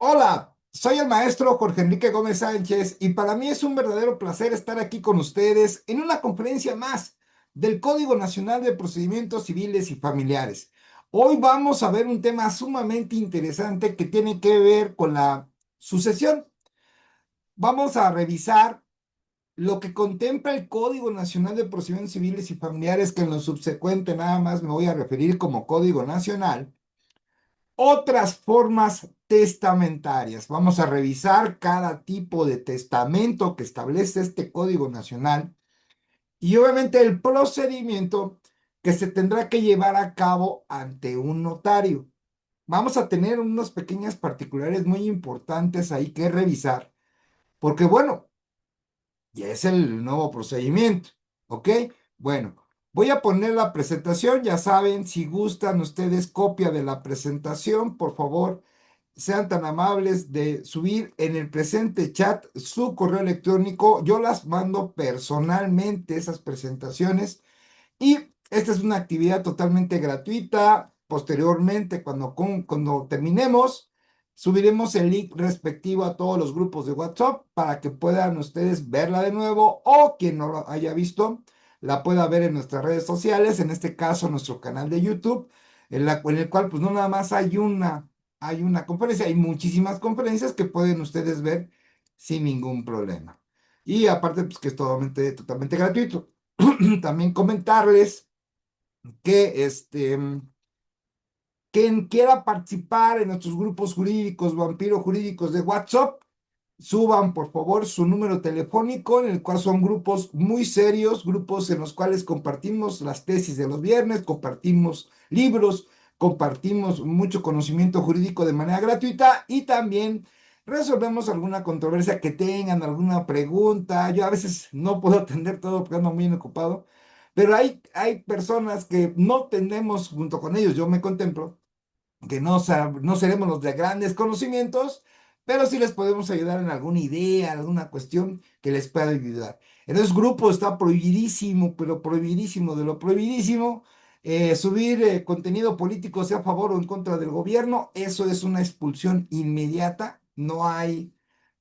Hola, soy el maestro Jorge Enrique Gómez Sánchez y para mí es un verdadero placer estar aquí con ustedes en una conferencia más del Código Nacional de Procedimientos Civiles y Familiares. Hoy vamos a ver un tema sumamente interesante que tiene que ver con la sucesión. Vamos a revisar lo que contempla el Código Nacional de Procedimientos Civiles y Familiares, que en lo subsecuente nada más me voy a referir como Código Nacional. Otras formas testamentarias. Vamos a revisar cada tipo de testamento que establece este Código Nacional y obviamente el procedimiento que se tendrá que llevar a cabo ante un notario. Vamos a tener unas pequeñas particulares muy importantes ahí que revisar, porque bueno, ya es el nuevo procedimiento, ¿ok? Bueno, voy a poner la presentación, ya saben, si gustan ustedes copia de la presentación, por favor sean tan amables de subir en el presente chat su correo electrónico. Yo las mando personalmente esas presentaciones y esta es una actividad totalmente gratuita. Posteriormente, cuando terminemos, subiremos el link respectivo a todos los grupos de WhatsApp para que puedan ustedes verla de nuevo o quien no lo haya visto, la pueda ver en nuestras redes sociales, en este caso nuestro canal de YouTube, en el cual pues no nada más hay una conferencia, hay muchísimas conferencias que pueden ustedes ver sin ningún problema. Y aparte, pues que es totalmente gratuito. También comentarles que quien quiera participar en nuestros grupos jurídicos, vampiros jurídicos de WhatsApp, suban por favor su número telefónico, en el cual son grupos muy serios, grupos en los cuales compartimos las tesis de los viernes, compartimos libros, compartimos mucho conocimiento jurídico de manera gratuita y también resolvemos alguna controversia que tengan, alguna pregunta. Yo a veces no puedo atender todo porque ando muy ocupado, pero hay personas que no tenemos junto con ellos, yo me contemplo que no seremos los de grandes conocimientos, pero sí les podemos ayudar en alguna idea, alguna cuestión que les pueda ayudar. Entonces, grupo está prohibidísimo, pero prohibidísimo de lo prohibidísimo. Subir contenido político, sea a favor o en contra del gobierno, eso es una expulsión inmediata. No hay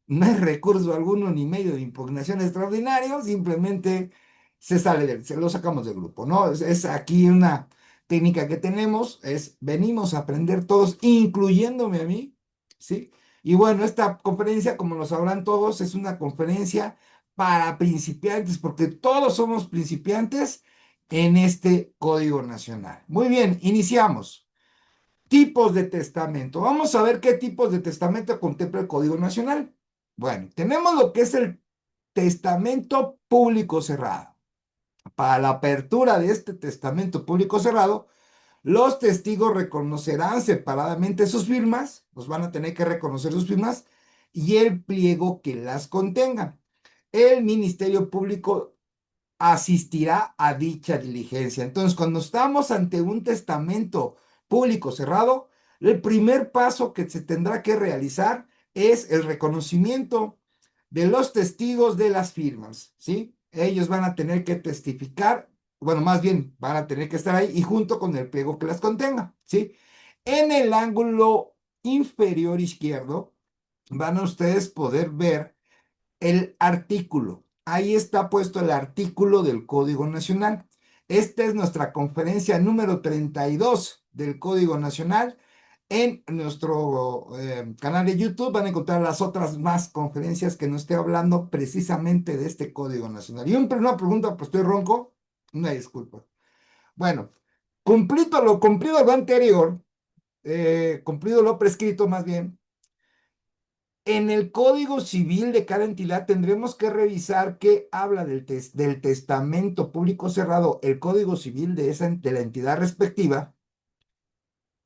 recurso alguno ni medio de impugnación extraordinario, simplemente se lo sacamos del grupo, ¿no? Es aquí una técnica que tenemos, venimos a aprender todos, incluyéndome a mí, ¿sí? Y bueno, esta conferencia, como lo sabrán todos, es una conferencia para principiantes, porque todos somos principiantes en este Código Nacional. Muy bien, iniciamos. Tipos de testamento. Vamos a ver qué tipos de testamento contempla el Código Nacional. Bueno, tenemos lo que es el testamento público cerrado. Para la apertura de este testamento público cerrado, los testigos reconocerán separadamente sus firmas, los van a tener que reconocer sus firmas y el pliego que las contenga. El Ministerio Público asistirá a dicha diligencia. Entonces, cuando estamos ante un testamento público cerrado, el primer paso que se tendrá que realizar es el reconocimiento de los testigos de las firmas, ¿sí? Ellos van a tener que testificar, bueno, más bien van a tener que estar ahí y junto con el pliego que las contenga, ¿sí? En el ángulo inferior izquierdo van a ustedes poder ver el artículo. Ahí está puesto el artículo del Código Nacional. Esta es nuestra conferencia número 32 del Código Nacional. En nuestro canal de YouTube van a encontrar las otras más conferencias que nos esté hablando precisamente de este Código Nacional. Y una pregunta, pues estoy ronco, una disculpa. Bueno, cumplido lo anterior, cumplido lo prescrito más bien, en el Código Civil de cada entidad tendremos que revisar qué habla del testamento público cerrado, el Código Civil de la entidad respectiva,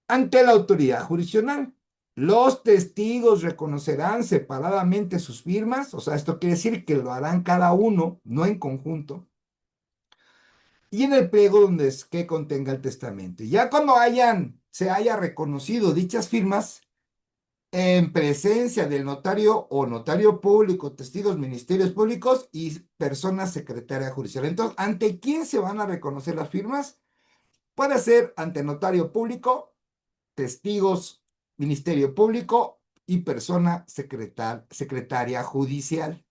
ante la autoridad jurisdiccional. Los testigos reconocerán separadamente sus firmas, o sea, esto quiere decir que lo harán cada uno, no en conjunto, y en el pliego donde es que contenga el testamento. Y ya cuando se haya reconocido dichas firmas, en presencia del notario o notario público, testigos, ministerios públicos y persona secretaria judicial. Entonces, ¿ante quién se van a reconocer las firmas? Puede ser ante notario público, testigos, ministerio público y persona secretaria judicial.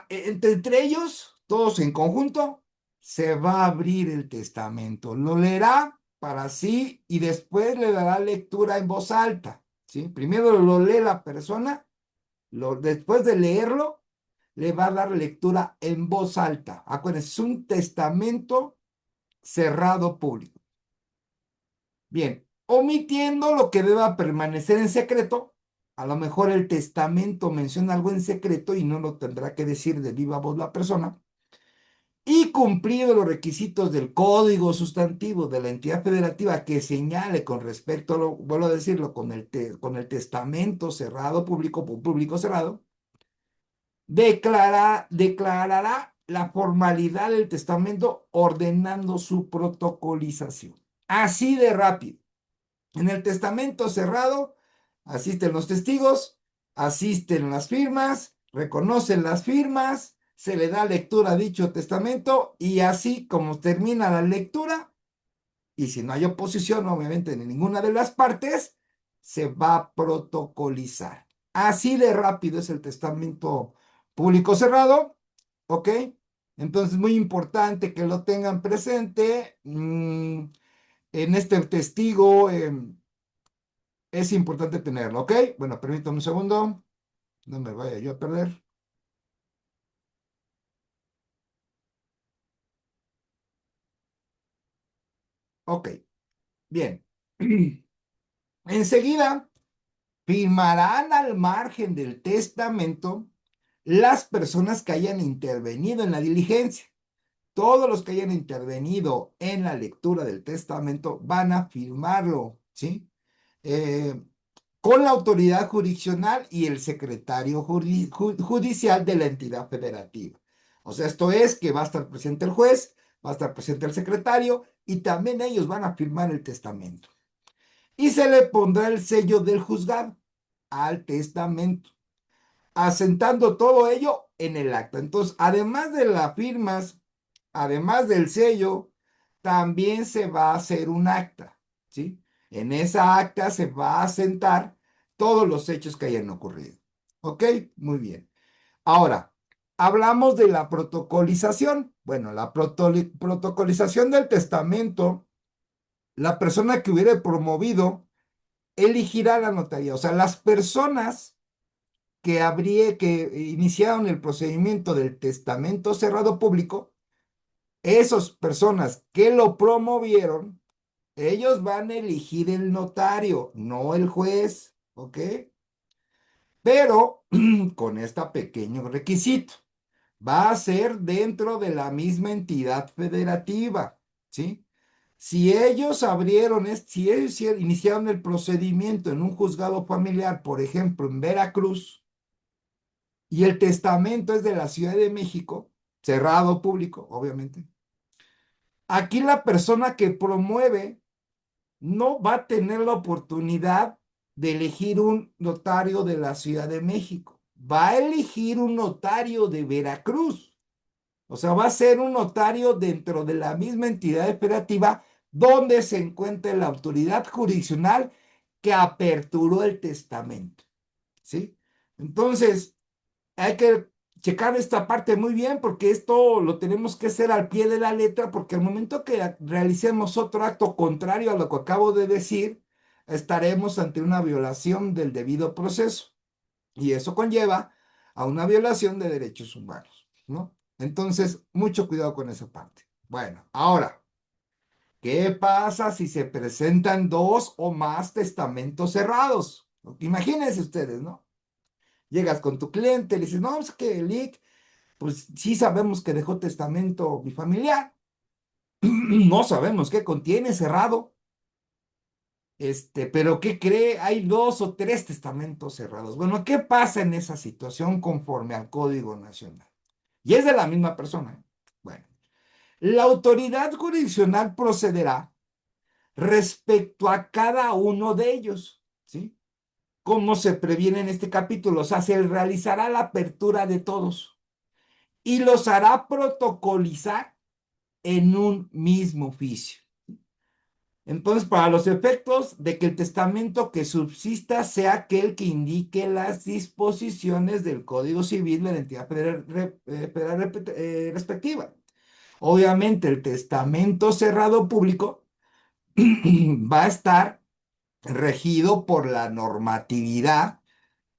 Entre ellos, todos en conjunto, se va a abrir el testamento. Lo leerá para sí y después le dará lectura en voz alta, ¿sí? Primero lo lee la persona, después de leerlo, le va a dar lectura en voz alta. Acuérdense, es un testamento cerrado público. Bien, omitiendo lo que deba permanecer en secreto, a lo mejor el testamento menciona algo en secreto y no lo tendrá que decir de viva voz la persona, y cumplido los requisitos del código sustantivo de la entidad federativa que señale con respecto, vuelvo a decirlo, con el testamento cerrado público, público cerrado, declarará la formalidad del testamento ordenando su protocolización. Así de rápido. En el testamento cerrado asisten los testigos, asisten las firmas, reconocen las firmas, se le da lectura a dicho testamento y así como termina la lectura, y si no hay oposición, obviamente, en ninguna de las partes, se va a protocolizar. Así de rápido es el testamento público cerrado, ¿ok? Entonces, muy importante que lo tengan presente. En este testigo, es importante tenerlo, ¿ok? Bueno, permítame un segundo. No me vaya yo a perder. Ok, bien. Enseguida firmarán al margen del testamento las personas que hayan intervenido en la diligencia. Todos los que hayan intervenido en la lectura del testamento van a firmarlo, ¿sí? Eh, con la autoridad jurisdiccional y el secretario judicial de la entidad federativa. O sea, esto es que va a estar presente el juez, va a estar presente el secretario y también ellos van a firmar el testamento. Y se le pondrá el sello del juzgado al testamento, asentando todo ello en el acta. Entonces, además de las firmas, además del sello, también se va a hacer un acta, ¿sí? En esa acta se va a asentar todos los hechos que hayan ocurrido. ¿Ok? Muy bien. Ahora, hablamos de la protocolización. Bueno, la protocolización del testamento, la persona que hubiera promovido elegirá la notaría. O sea, las personas que iniciaron el procedimiento del testamento cerrado público, esas personas que lo promovieron, ellos van a elegir el notario, no el juez, ¿ok? Pero con este pequeño requisito, va a ser dentro de la misma entidad federativa, ¿sí? Si ellos si ellos iniciaron el procedimiento en un juzgado familiar, por ejemplo, en Veracruz, y el testamento es de la Ciudad de México, cerrado público, obviamente, aquí la persona que promueve no va a tener la oportunidad de elegir un notario de la Ciudad de México, va a elegir un notario de Veracruz. O sea, va a ser un notario dentro de la misma entidad operativa donde se encuentre la autoridad jurisdiccional que aperturó el testamento, ¿sí? Entonces, hay que checar esta parte muy bien porque esto lo tenemos que hacer al pie de la letra porque al momento que realicemos otro acto contrario a lo que acabo de decir, estaremos ante una violación del debido proceso y eso conlleva a una violación de derechos humanos, ¿no? Entonces, mucho cuidado con esa parte. Bueno, ahora, ¿qué pasa si se presentan dos o más testamentos cerrados? Imagínense ustedes, ¿no? Llegas con tu cliente, le dices, no, es que el IC, pues sí sabemos que dejó testamento mi familiar, no sabemos qué contiene cerrado, pero ¿qué cree? Hay dos o tres testamentos cerrados. Bueno, ¿qué pasa en esa situación conforme al Código Nacional? Y es de la misma persona, ¿eh? Bueno, la autoridad jurisdiccional procederá respecto a cada uno de ellos, ¿sí? Como se previene en este capítulo, o sea, se realizará la apertura de todos y los hará protocolizar en un mismo oficio. Entonces, para los efectos de que el testamento que subsista sea aquel que indique las disposiciones del Código Civil de la entidad federal respectiva. Obviamente, el testamento cerrado público va a estar regido por la normatividad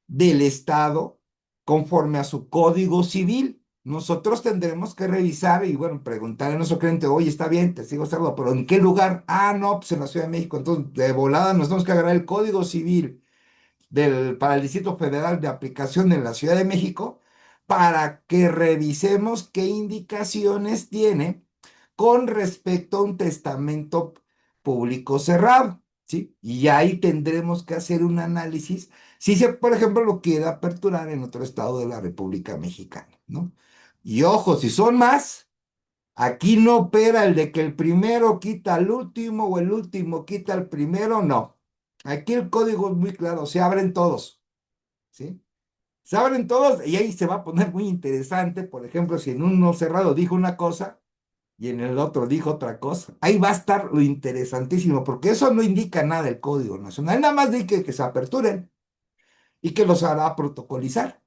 del Estado conforme a su Código Civil. Nosotros tendremos que revisar y, bueno, preguntarle a nuestro cliente, oye, está bien, testigo cerrado, pero ¿en qué lugar? Ah, no, pues en la Ciudad de México. Entonces, de volada nos tenemos que agarrar el Código Civil para el Distrito Federal de aplicación en la Ciudad de México para que revisemos qué indicaciones tiene con respecto a un testamento público cerrado, ¿sí? Y ahí tendremos que hacer un análisis si se, por ejemplo, lo quiere aperturar en otro estado de la República Mexicana, ¿no? Y ojo, si son más, aquí no opera el de que el primero quita al último o el último quita al primero, no. Aquí el código es muy claro, se abren todos, ¿sí? Se abren todos y ahí se va a poner muy interesante, por ejemplo, si en uno cerrado dijo una cosa y en el otro dijo otra cosa. Ahí va a estar lo interesantísimo, porque eso no indica nada el Código Nacional, nada más dice que se aperturen y que los hará protocolizar.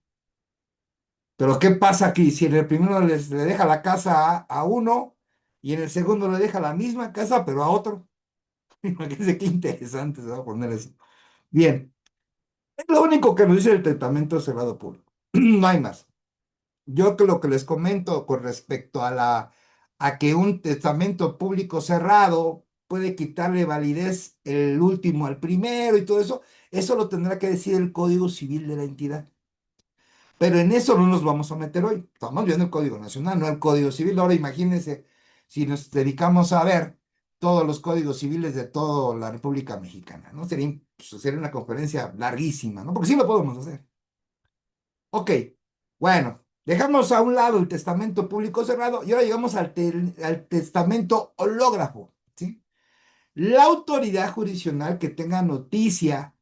Pero ¿qué pasa aquí si en el primero le deja la casa a uno y en el segundo le deja la misma casa, pero a otro? Imagínense qué interesante se va a poner eso. Bien, es lo único que nos dice el testamento cerrado público. No hay más. Yo que lo que les comento con respecto a que un testamento público cerrado puede quitarle validez el último al primero y todo eso, eso lo tendrá que decir el Código Civil de la entidad. Pero en eso no nos vamos a meter hoy. Estamos viendo el Código Nacional, no el Código Civil. Ahora imagínense si nos dedicamos a ver todos los códigos civiles de toda la República Mexicana, ¿no? Sería una conferencia larguísima, ¿no? Porque sí lo podemos hacer. Ok, bueno, dejamos a un lado el testamento público cerrado y ahora llegamos al testamento hológrafo, ¿sí? La autoridad jurisdiccional que tenga noticia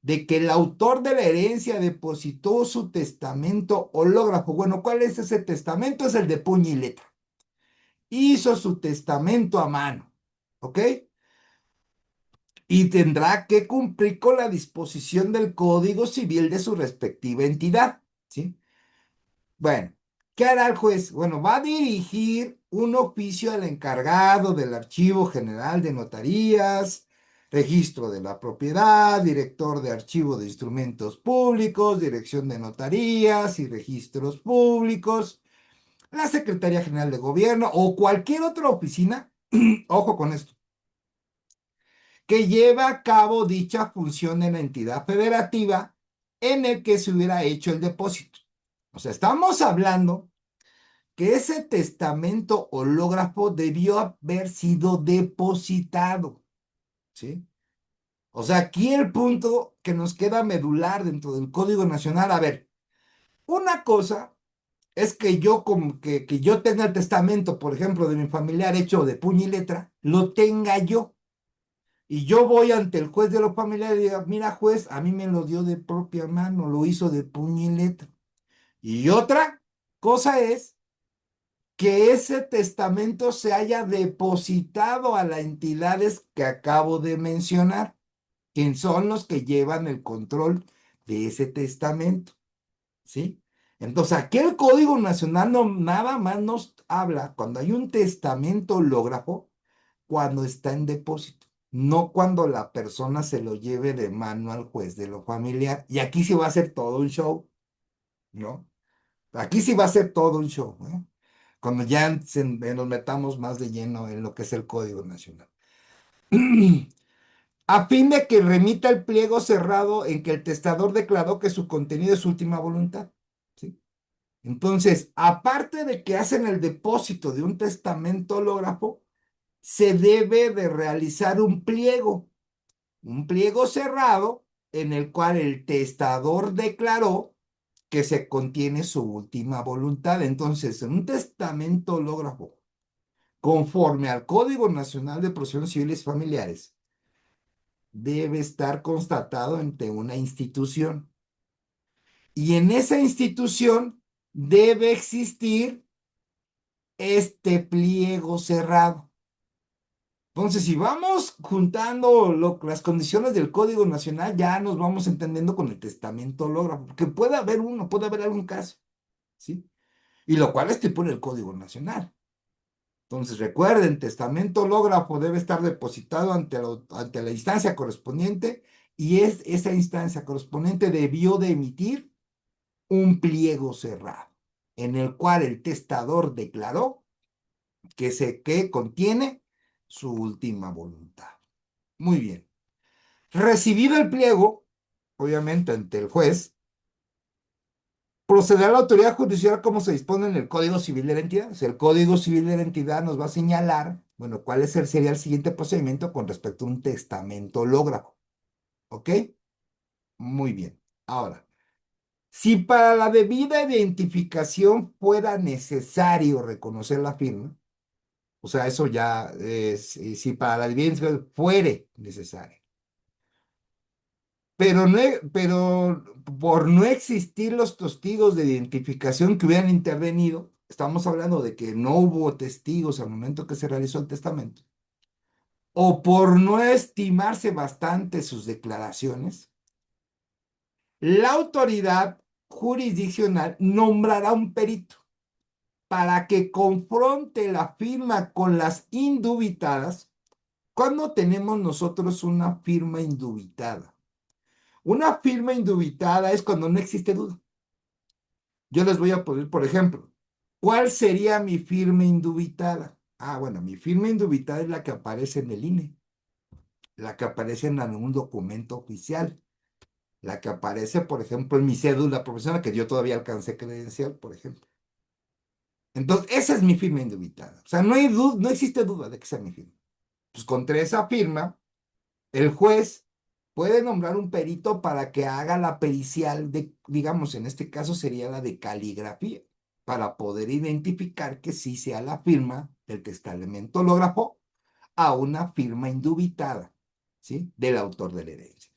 de que el autor de la herencia depositó su testamento hológrafo. Bueno, ¿cuál es ese testamento? Es el de puño y letra. Hizo su testamento a mano, ¿ok? Y tendrá que cumplir con la disposición del Código Civil de su respectiva entidad, ¿sí? Bueno, ¿qué hará el juez? Bueno, va a dirigir un oficio al encargado del Archivo General de Notarías, registro de la propiedad, director de archivo de instrumentos públicos, dirección de notarías y registros públicos, la Secretaría General de Gobierno o cualquier otra oficina, ojo con esto, que lleva a cabo dicha función en la entidad federativa en el que se hubiera hecho el depósito. O sea, estamos hablando que ese testamento hológrafo debió haber sido depositado, ¿sí? O sea, aquí el punto que nos queda medular dentro del Código Nacional, a ver, una cosa es que yo como que yo tenga el testamento, por ejemplo, de mi familiar hecho de puño y letra, lo tenga yo, y yo voy ante el juez de los familiares y diga, mira juez, a mí me lo dio de propia mano, lo hizo de puño y letra. Y otra cosa es que ese testamento se haya depositado a las entidades que acabo de mencionar, que son los que llevan el control de ese testamento, ¿sí? Entonces, aquí el Código Nacional no, nada más nos habla cuando hay un testamento hológrafo, cuando está en depósito, no cuando la persona se lo lleve de mano al juez de lo familiar. Y aquí sí va a ser todo un show, ¿no? Aquí sí va a ser todo un show, ¿no? Cuando ya nos metamos más de lleno en lo que es el Código Nacional. A fin de que remita el pliego cerrado en que el testador declaró que su contenido es su última voluntad, ¿sí? Entonces, aparte de que hacen el depósito de un testamento hológrafo, se debe de realizar un pliego cerrado en el cual el testador declaró que se contiene su última voluntad. Entonces, en un testamento hológrafo, conforme al Código Nacional de Procedimientos Civiles y Familiares, debe estar constatado ante una institución. Y en esa institución debe existir este pliego cerrado. Entonces, si vamos juntando las condiciones del Código Nacional, ya nos vamos entendiendo con el testamento hológrafo, porque puede haber uno, puede haber algún caso, ¿sí? Y lo cual estipula el Código Nacional. Entonces, recuerden, testamento hológrafo debe estar depositado ante la instancia correspondiente y esa instancia correspondiente debió de emitir un pliego cerrado, en el cual el testador declaró que contiene su última voluntad. Muy bien. Recibido el pliego, obviamente ante el juez, procederá la autoridad judicial como se dispone en el Código Civil de la entidad. O sea, el Código Civil de la entidad nos va a señalar, bueno, sería el siguiente procedimiento con respecto a un testamento hológrafo. ¿Ok? Muy bien. Ahora, si para la debida identificación fuera necesario reconocer la firma, o sea, eso ya es, si para la debida identificación fuere necesario, pero por no existir los testigos de identificación que hubieran intervenido, estamos hablando de que no hubo testigos al momento que se realizó el testamento, o por no estimarse bastante sus declaraciones, la autoridad jurisdiccional nombrará un perito para que confronte la firma con las indubitadas. ¿Cuándo tenemos nosotros una firma indubitada? Una firma indubitada es cuando no existe duda. Yo les voy a poner, por ejemplo, ¿cuál sería mi firma indubitada? Ah, bueno, mi firma indubitada es la que aparece en el INE, la que aparece en algún documento oficial, la que aparece, por ejemplo, en mi cédula profesional, que yo todavía alcancé credencial, por ejemplo. Entonces, esa es mi firma indubitada. O sea, no existe duda de que sea mi firma. Pues contra esa firma, el juez puede nombrar un perito para que haga la pericial de, digamos, en este caso sería la de caligrafía, para poder identificar que sí sea la firma del testamento hológrafo a una firma indubitada, ¿sí? Del autor de la herencia.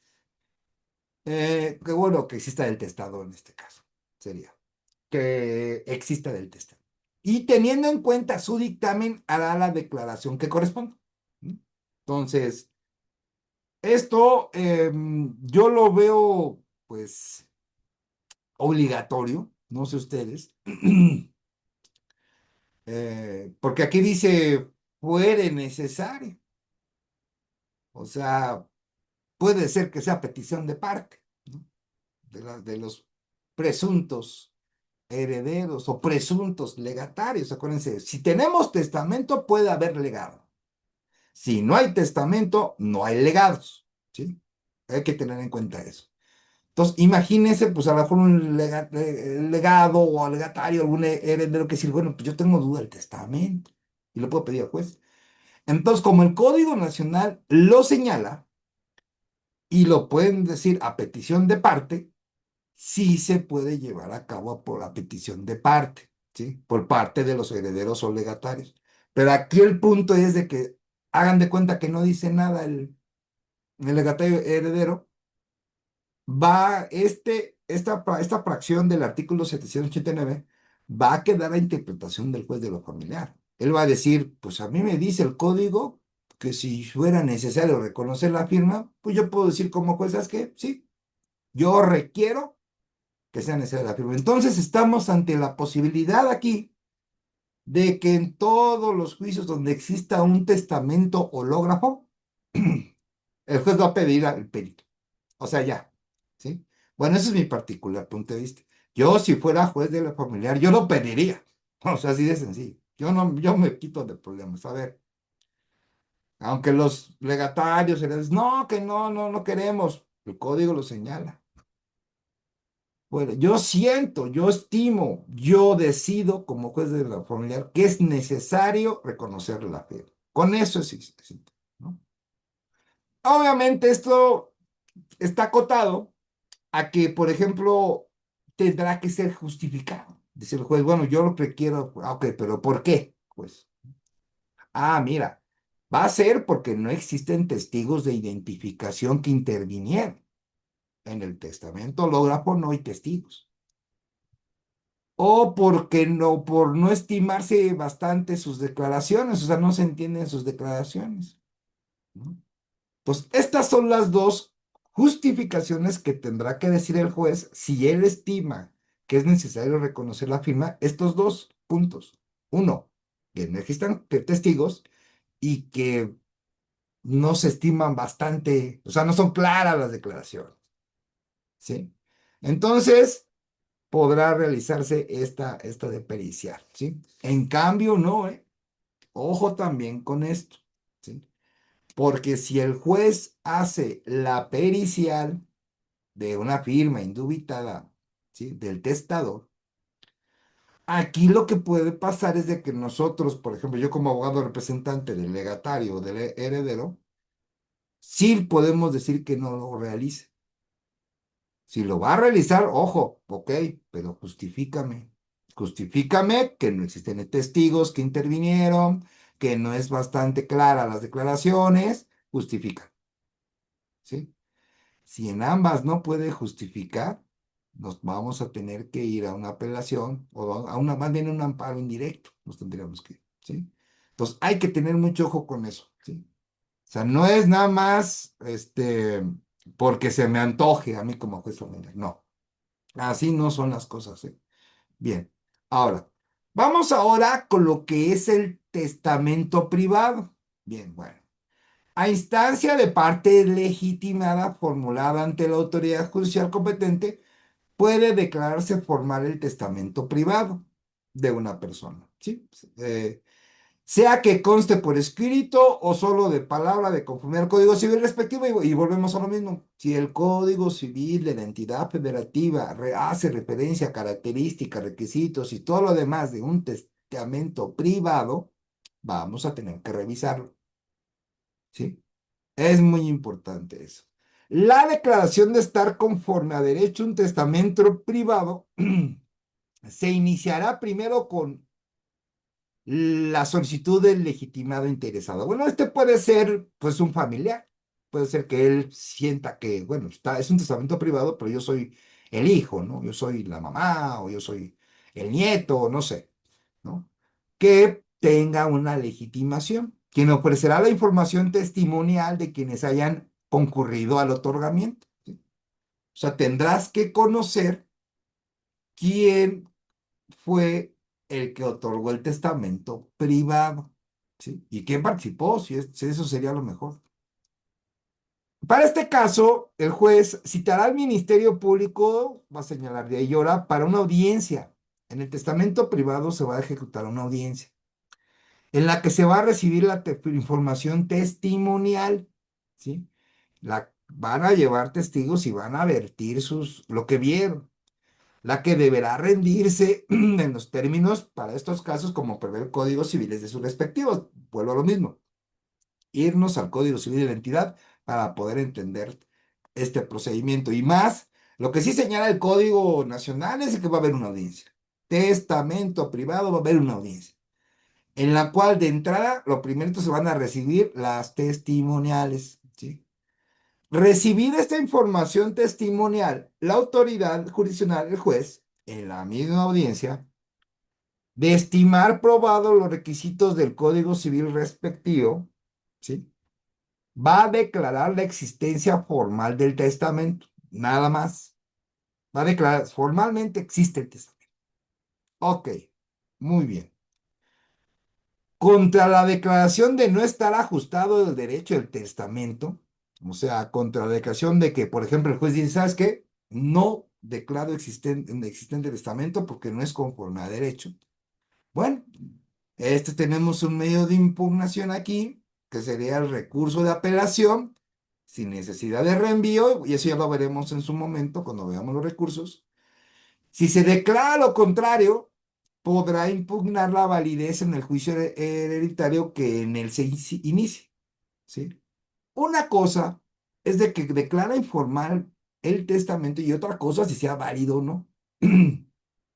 Que bueno, que exista del testador en este caso, sería. Que exista del testador. Y teniendo en cuenta su dictamen, hará la declaración que corresponda. ¿Sí? Entonces, esto yo lo veo, pues, obligatorio, no sé ustedes, porque aquí dice, fuere necesario, o sea, puede ser que sea petición de parte, ¿no? De los presuntos herederos o presuntos legatarios, acuérdense, si tenemos testamento puede haber legado, si no hay testamento no hay legados, ¿sí? Hay que tener en cuenta eso. Entonces, imagínese, pues a lo mejor un legado o legatario, algún heredero que decir, bueno, pues yo tengo duda del testamento y lo puedo pedir al juez. Entonces, como el Código Nacional lo señala y lo pueden decir a petición de parte, sí se puede llevar a cabo por la petición de parte, ¿sí? Por parte de los herederos o legatarios. Pero aquí el punto es de que hagan de cuenta que no dice nada el legatario heredero esta fracción del artículo 789 va a quedar a interpretación del juez de lo familiar. Él va a decir, pues a mí me dice el código que si fuera necesario reconocer la firma, pues yo puedo decir como juez, ¿sabes qué? Sí, yo requiero que sea necesaria la firma. Entonces estamos ante la posibilidad aquí de que en todos los juicios donde exista un testamento hológrafo, el juez va a pedir al perito. O sea, ya, ¿sí? Bueno, ese es mi particular punto de vista. Yo, si fuera juez de la familiar, yo lo pediría. O sea, así de sencillo. Yo me quito de problemas. A ver, aunque los legatarios, no, que no queremos. El código lo señala. Bueno, yo siento, yo estimo, yo decido como juez de la familiar que es necesario reconocer la fe. Con eso es suficiente, ¿no? Obviamente esto está acotado a que, por ejemplo, tendrá que ser justificado. Dice el juez, bueno, yo lo que quiero, ok, pero ¿por qué? Pues, mira, va a ser porque no existen testigos de identificación que intervinieron. En el testamento hológrafo no hay testigos. O porque por no estimarse bastante sus declaraciones, o sea, no se entienden sus declaraciones. ¿no? Pues estas son las dos justificaciones que tendrá que decir el juez si él estima que es necesario reconocer la firma, estos dos puntos. Uno, que no existan testigos y que no se estiman bastante, o sea, no son claras las declaraciones, ¿sí? Entonces, podrá realizarse esta de pericial, ¿sí? En cambio, no, ¿eh? Ojo también con esto, ¿sí? Porque si el juez hace la pericial de una firma indubitada, ¿sí? Del testador, aquí lo que puede pasar es de que nosotros, por ejemplo, yo como abogado representante del legatario o del heredero, sí podemos decir que no lo realice. Si lo va a realizar, ojo, ok, pero justifícame. Justifícame que no existen testigos que intervinieron, que no es bastante clara las declaraciones, justifica, ¿sí? Si en ambas no puede justificar, nos vamos a tener que ir a una apelación o a una, más bien un amparo indirecto, nos tendríamos que ir, ¿sí? Entonces hay que tener mucho ojo con eso, ¿sí? O sea, no es nada más, porque se me antoje a mí como juez familiar, no. Así no son las cosas, ¿eh? Bien, ahora, vamos ahora con lo que es el testamento privado. Bien, bueno. A instancia de parte legitimada formulada ante la autoridad judicial competente, puede declararse formal el testamento privado de una persona, ¿sí? Sea que conste por escrito o solo de palabra de conformidad al Código Civil respectivo, y volvemos a lo mismo. Si el Código Civil de la entidad federativa hace referencia a características, requisitos y todo lo demás de un testamento privado, vamos a tener que revisarlo, ¿sí? Es muy importante eso. La declaración de estar conforme a derecho a un testamento privado se iniciará primero con la solicitud del legitimado interesado. Bueno, este puede ser, pues, un familiar. Puede ser que él sienta que, bueno, es un testamento privado, pero yo soy el hijo, ¿no? Yo soy la mamá o yo soy el nieto, no sé, ¿no? Que tenga una legitimación, quien ofrecerá la información testimonial de quienes hayan concurrido al otorgamiento, ¿sí? O sea, tendrás que conocer quién fue el que otorgó el testamento privado, ¿sí? ¿Y quién participó? Si eso sería lo mejor. Para este caso, el juez citará al Ministerio Público, va a señalar de ahí hora, para una audiencia. En el testamento privado se va a ejecutar una audiencia, en la que se va a recibir la información testimonial, ¿sí? Van a llevar testigos y van a vertir lo que vieron, la que deberá rendirse en los términos para estos casos como prevé el Código Civil de sus respectivos. Vuelvo a lo mismo, irnos al Código Civil de la entidad para poder entender este procedimiento. Y más, lo que sí señala el Código Nacional es que va a haber una audiencia. Testamento privado va a haber una audiencia, en la cual de entrada, lo primero se van a recibir las testimoniales, ¿sí? Recibida esta información testimonial, la autoridad jurisdiccional, el juez, en la misma audiencia, de estimar probados los requisitos del Código Civil respectivo, ¿sí? Va a declarar la existencia formal del testamento, nada más. Va a declarar, formalmente existe el testamento. Ok, muy bien. Contra la declaración de no estar ajustado el derecho del testamento, o sea, contra la declaración de que, por ejemplo, el juez dice, ¿sabes qué? No declaro existente el testamento porque no es conforme a derecho. Bueno, tenemos un medio de impugnación aquí, que sería el recurso de apelación, sin necesidad de reenvío, y eso ya lo veremos en su momento cuando veamos los recursos. Si se declara lo contrario, podrá impugnar la validez en el juicio hereditario que en él se inicie, ¿sí? Una cosa es de que declara informal el testamento y otra cosa si sea válido o no.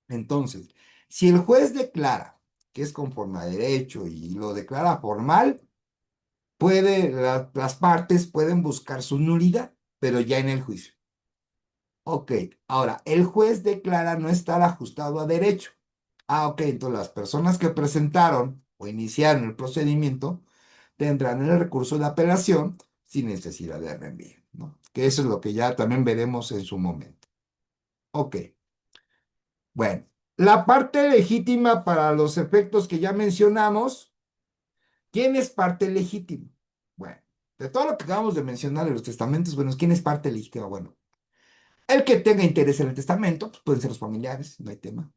Entonces, si el juez declara que es conforme a derecho y lo declara formal, las partes pueden buscar su nulidad, pero ya en el juicio. Ok, ahora, el juez declara no estar ajustado a derecho. Ok, entonces las personas que presentaron o iniciaron el procedimiento tendrán el recurso de apelación sin necesidad de reenvío, ¿no? Que eso es lo que ya también veremos en su momento. Ok, bueno, la parte legítima para los efectos que ya mencionamos, ¿quién es parte legítima? Bueno, de todo lo que acabamos de mencionar en los testamentos, bueno, ¿quién es parte legítima? Bueno, el que tenga interés en el testamento, pues pueden ser los familiares, no hay tema.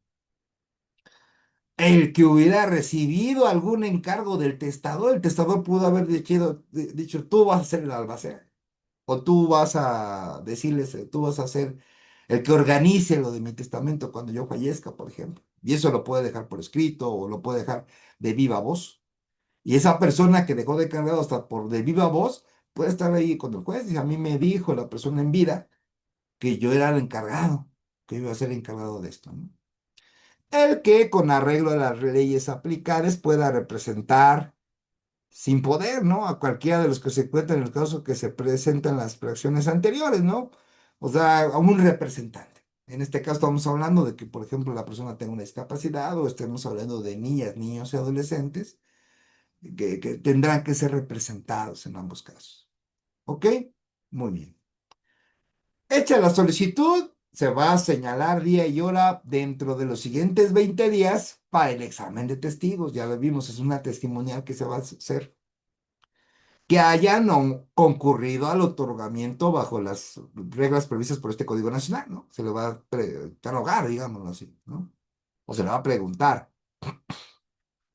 El que hubiera recibido algún encargo del testador, el testador pudo haber dicho, tú vas a ser el albacea, o tú vas a decirles, tú vas a ser el que organice lo de mi testamento cuando yo fallezca, por ejemplo. Y eso lo puede dejar por escrito o lo puede dejar de viva voz. Y esa persona que dejó de encargado hasta por de viva voz puede estar ahí con el juez. Y a mí me dijo la persona en vida que yo era el encargado, que iba a ser el encargado de esto, ¿no? El que con arreglo a las leyes aplicables pueda representar sin poder, ¿no? A cualquiera de los que se encuentran en el caso que se presentan las fracciones anteriores, ¿no? O sea, a un representante. En este caso estamos hablando de que, por ejemplo, la persona tenga una discapacidad o estemos hablando de niñas, niños y adolescentes que tendrán que ser representados en ambos casos. ¿Ok? Muy bien. Hecha la solicitud, se va a señalar día y hora dentro de los siguientes 20 días para el examen de testigos. Ya lo vimos, es una testimonial que se va a hacer. Que hayan concurrido al otorgamiento bajo las reglas previstas por este Código Nacional, ¿no? Se le va a interrogar, digámoslo así, ¿no? O se le va a preguntar.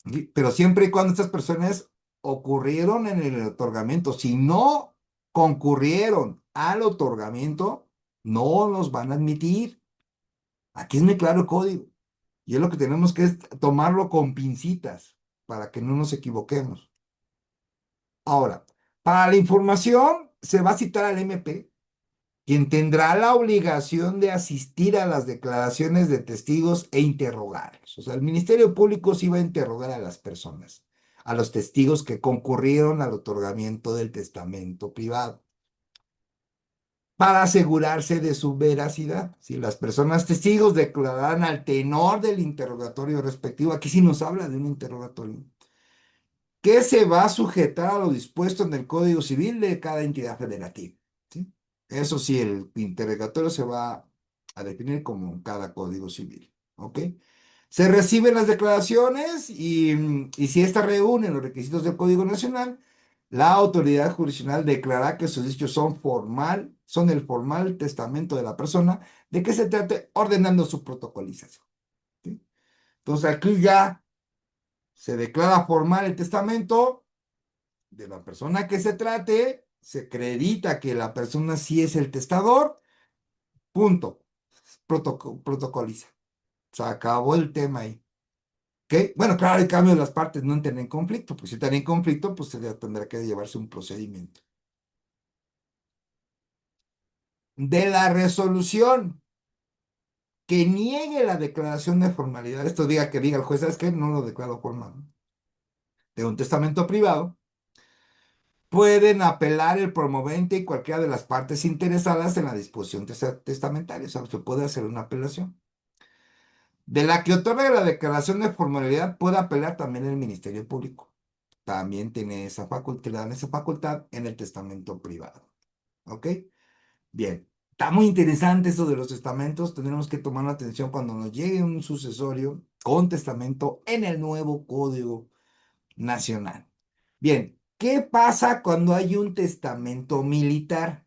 ¿Sí? Pero siempre y cuando estas personas ocurrieron en el otorgamiento, si no concurrieron al otorgamiento, no los van a admitir. Aquí es muy claro el código. Y es lo que tenemos que es tomarlo con pincitas para que no nos equivoquemos. Ahora, para la información se va a citar al MP, quien tendrá la obligación de asistir a las declaraciones de testigos e interrogarlos. O sea, el Ministerio Público sí va a interrogar a las personas, a los testigos que concurrieron al otorgamiento del testamento privado, para asegurarse de su veracidad. Si las personas testigos declararán al tenor del interrogatorio respectivo, aquí sí nos habla de un interrogatorio, que se va a sujetar a lo dispuesto en el Código Civil de cada entidad federativa. ¿Sí? Eso sí, el interrogatorio se va a definir como en cada Código Civil. ¿Ok? Se reciben las declaraciones y si ésta reúne los requisitos del Código Nacional, la autoridad jurisdiccional declara que sus dichos son el formal testamento de la persona de que se trate, ordenando su protocolización. ¿Sí? Entonces aquí ya se declara formal el testamento de la persona que se trate, se acredita que la persona sí es el testador, punto. Protocoliza. Se acabó el tema ahí. ¿Ok? Bueno, claro, en cambio las partes no entran en conflicto, pues si están en conflicto, pues tendrá que llevarse un procedimiento. De la resolución que niegue la declaración de formalidad, esto diga que diga el juez, ¿sabes qué? No lo declaro formal, ¿no? De un testamento privado, pueden apelar el promovente y cualquiera de las partes interesadas en la disposición testamentaria. O sea, se puede hacer una apelación. De la que otorga la declaración de formalidad puede apelar también el Ministerio Público. También tiene esa facultad, dan esa facultad en el testamento privado. ¿Ok? Bien. Está muy interesante eso de los testamentos. Tendremos que tomar atención cuando nos llegue un sucesorio con testamento en el nuevo Código Nacional. Bien, ¿qué pasa cuando hay un testamento militar?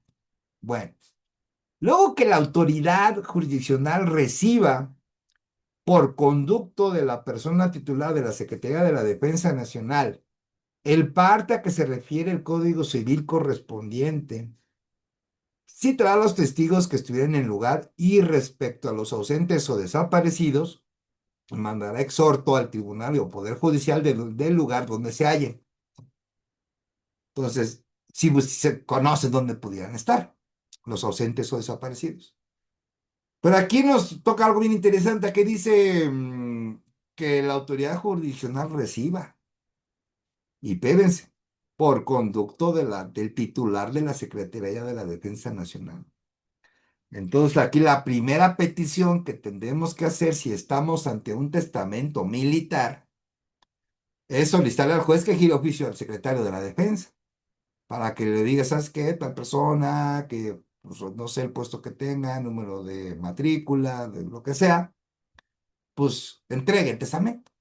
Bueno, luego que la autoridad jurisdiccional reciba por conducto de la persona titular de la Secretaría de la Defensa Nacional el parte a que se refiere el Código Civil correspondiente, citará a los testigos que estuvieran en el lugar y respecto a los ausentes o desaparecidos, mandará exhorto al tribunal o poder judicial del lugar donde se hallen. Entonces, si se conoce dónde pudieran estar los ausentes o desaparecidos. Pero aquí nos toca algo bien interesante, que dice que la autoridad jurisdiccional reciba, y pédense, por conducto del titular de la Secretaría de la Defensa Nacional. Entonces, aquí la primera petición que tendremos que hacer si estamos ante un testamento militar es solicitarle al juez que gire oficio al secretario de la Defensa para que le diga, ¿sabes qué? Tal persona, que pues, no sé el puesto que tenga, número de matrícula, de lo que sea, pues entregue el testamento,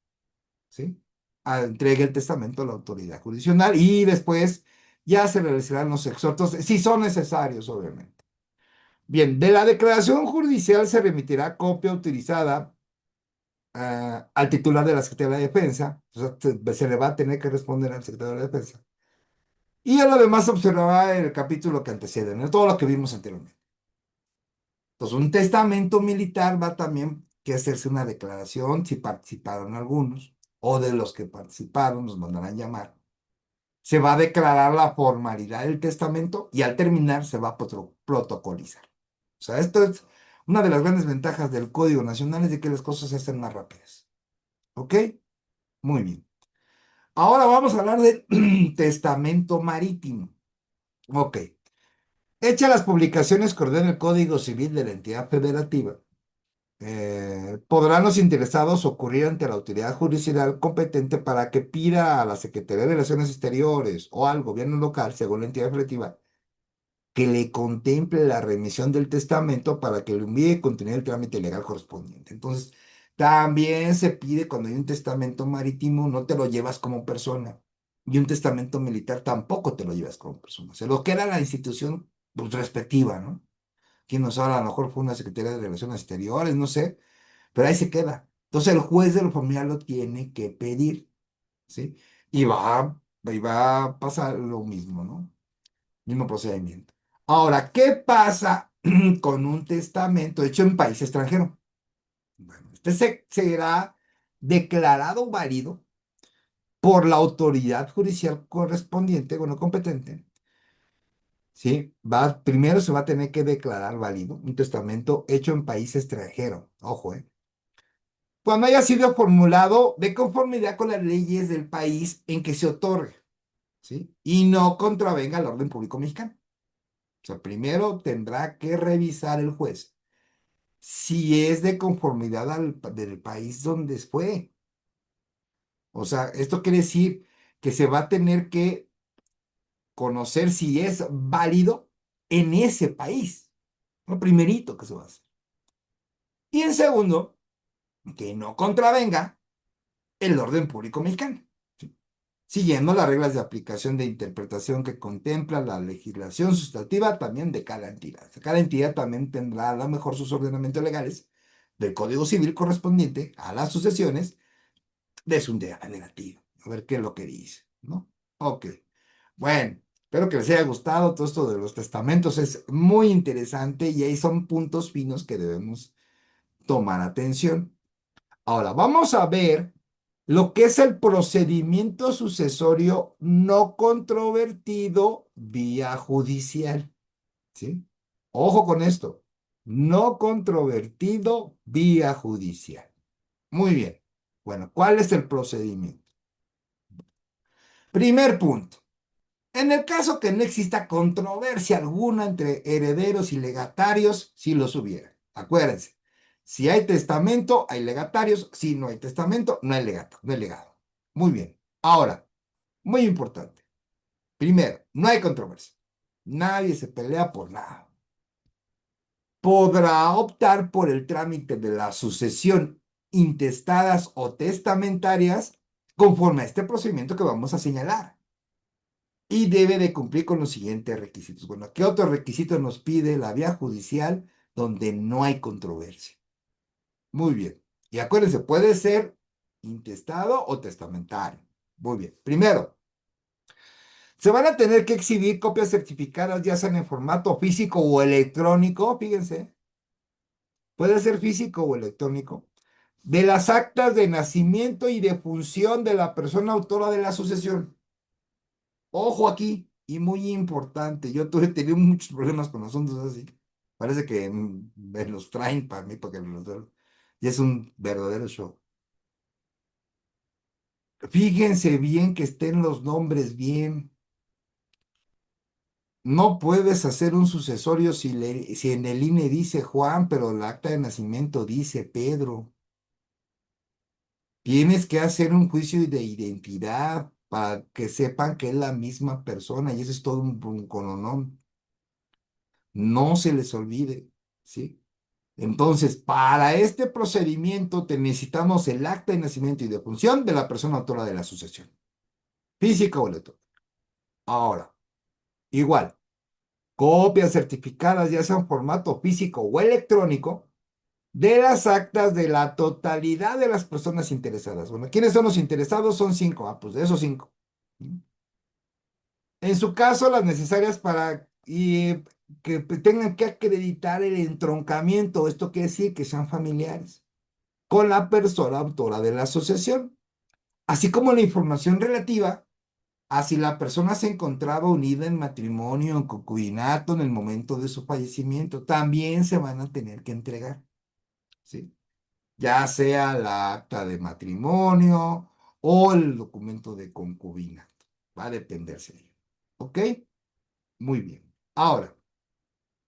¿sí? Entregue el testamento a la autoridad jurisdiccional y después ya se realizarán los exhortos, si son necesarios, obviamente. Bien, de la declaración judicial se remitirá copia utilizada al titular de la Secretaría de la Defensa, o sea, se le va a tener que responder al secretario de la Defensa. Y a lo demás se observará el capítulo que antecede, ¿no? Todo lo que vimos anteriormente. Entonces, un testamento militar va también que hacerse una declaración si participaron algunos, o de los que participaron, nos mandarán llamar. Se va a declarar la formalidad del testamento y al terminar se va a protocolizar. O sea, esto es una de las grandes ventajas del Código Nacional, es de que las cosas se hacen más rápidas. ¿Ok? Muy bien. Ahora vamos a hablar del testamento marítimo. Ok. Hecha las publicaciones que ordena el Código Civil de la entidad federativa, podrán los interesados ocurrir ante la autoridad judicial competente para que pida a la Secretaría de Relaciones Exteriores o al gobierno local, según la entidad federativa, que le contemple la remisión del testamento para que lo envíe y continúe el trámite legal correspondiente. Entonces, también se pide cuando hay un testamento marítimo, no te lo llevas como persona. Y un testamento militar tampoco te lo llevas como persona. Se lo queda la institución pues, respectiva, ¿no? Quien nos habla, a lo mejor fue una Secretaría de Relaciones Exteriores, no sé, pero ahí se queda. Entonces el juez de lo familiar lo tiene que pedir, ¿sí? Y va a pasar lo mismo, ¿no? Mismo procedimiento. Ahora, ¿qué pasa con un testamento hecho en país extranjero? Bueno, será declarado válido por la autoridad judicial correspondiente, bueno, competente, ¿sí? Primero se va a tener que declarar válido un testamento hecho en país extranjero. Ojo, ¿eh? Cuando haya sido formulado de conformidad con las leyes del país en que se otorgue, ¿sí? Y no contravenga el orden público mexicano. O sea, primero tendrá que revisar el juez si es de conformidad del país donde fue. O sea, esto quiere decir que se va a tener que conocer si es válido en ese país. Lo primerito que se va a hacer. Y en segundo, que no contravenga el orden público mexicano, ¿sí? Siguiendo las reglas de aplicación de interpretación que contempla la legislación sustantiva también de cada entidad. Cada entidad también tendrá a lo mejor sus ordenamientos legales del Código Civil correspondiente a las sucesiones de su entidad federativa. A ver qué es lo que dice, ¿no? Ok. Bueno, espero que les haya gustado todo esto de los testamentos. Es muy interesante y ahí son puntos finos que debemos tomar atención. Ahora, vamos a ver lo que es el procedimiento sucesorio no controvertido vía judicial, ¿sí? Ojo con esto, no controvertido vía judicial. Muy bien. Bueno, ¿cuál es el procedimiento? Primer punto. En el caso que no exista controversia alguna entre herederos y legatarios, si los hubiera. Acuérdense, si hay testamento, hay legatarios. Si no hay testamento, no hay legato, no hay legado. Muy bien. Ahora, muy importante. Primero, no hay controversia. Nadie se pelea por nada. Podrá optar por el trámite de la sucesión intestadas o testamentarias conforme a este procedimiento que vamos a señalar. Y debe de cumplir con los siguientes requisitos. Bueno, ¿qué otros requisitos nos pide la vía judicial donde no hay controversia? Muy bien. Y acuérdense, puede ser intestado o testamentario. Muy bien. Primero, se van a tener que exhibir copias certificadas, ya sean en formato físico o electrónico, fíjense, puede ser físico o electrónico, de las actas de nacimiento y de función de la persona autora de la sucesión. Ojo aquí, y muy importante, yo tenido muchos problemas con asuntos así. Parece que me los traen para mí, para que me los den. Y es un verdadero show. Fíjense bien que estén los nombres bien. No puedes hacer un sucesorio si en el INE dice Juan, pero el acta de nacimiento dice Pedro. Tienes que hacer un juicio de identidad para que sepan que es la misma persona y eso es todo un cononón. No se les olvide, ¿sí? Entonces, para este procedimiento necesitamos el acta de nacimiento y de función de la persona autora de la asociación, física o electrónica. Ahora, igual, copias certificadas, ya sea en formato físico o electrónico, de las actas de la totalidad de las personas interesadas. Bueno, ¿quiénes son los interesados? Son cinco. Ah, pues de esos cinco. En su caso, las necesarias para que tengan que acreditar el entroncamiento, esto quiere decir que sean familiares, con la persona autora de la asociación, así como la información relativa a si la persona se encontraba unida en matrimonio o en concubinato en el momento de su fallecimiento, también se van a tener que entregar, ¿sí? Ya sea la acta de matrimonio o el documento de concubinato. Va a dependerse de ello. ¿Ok? Muy bien. Ahora,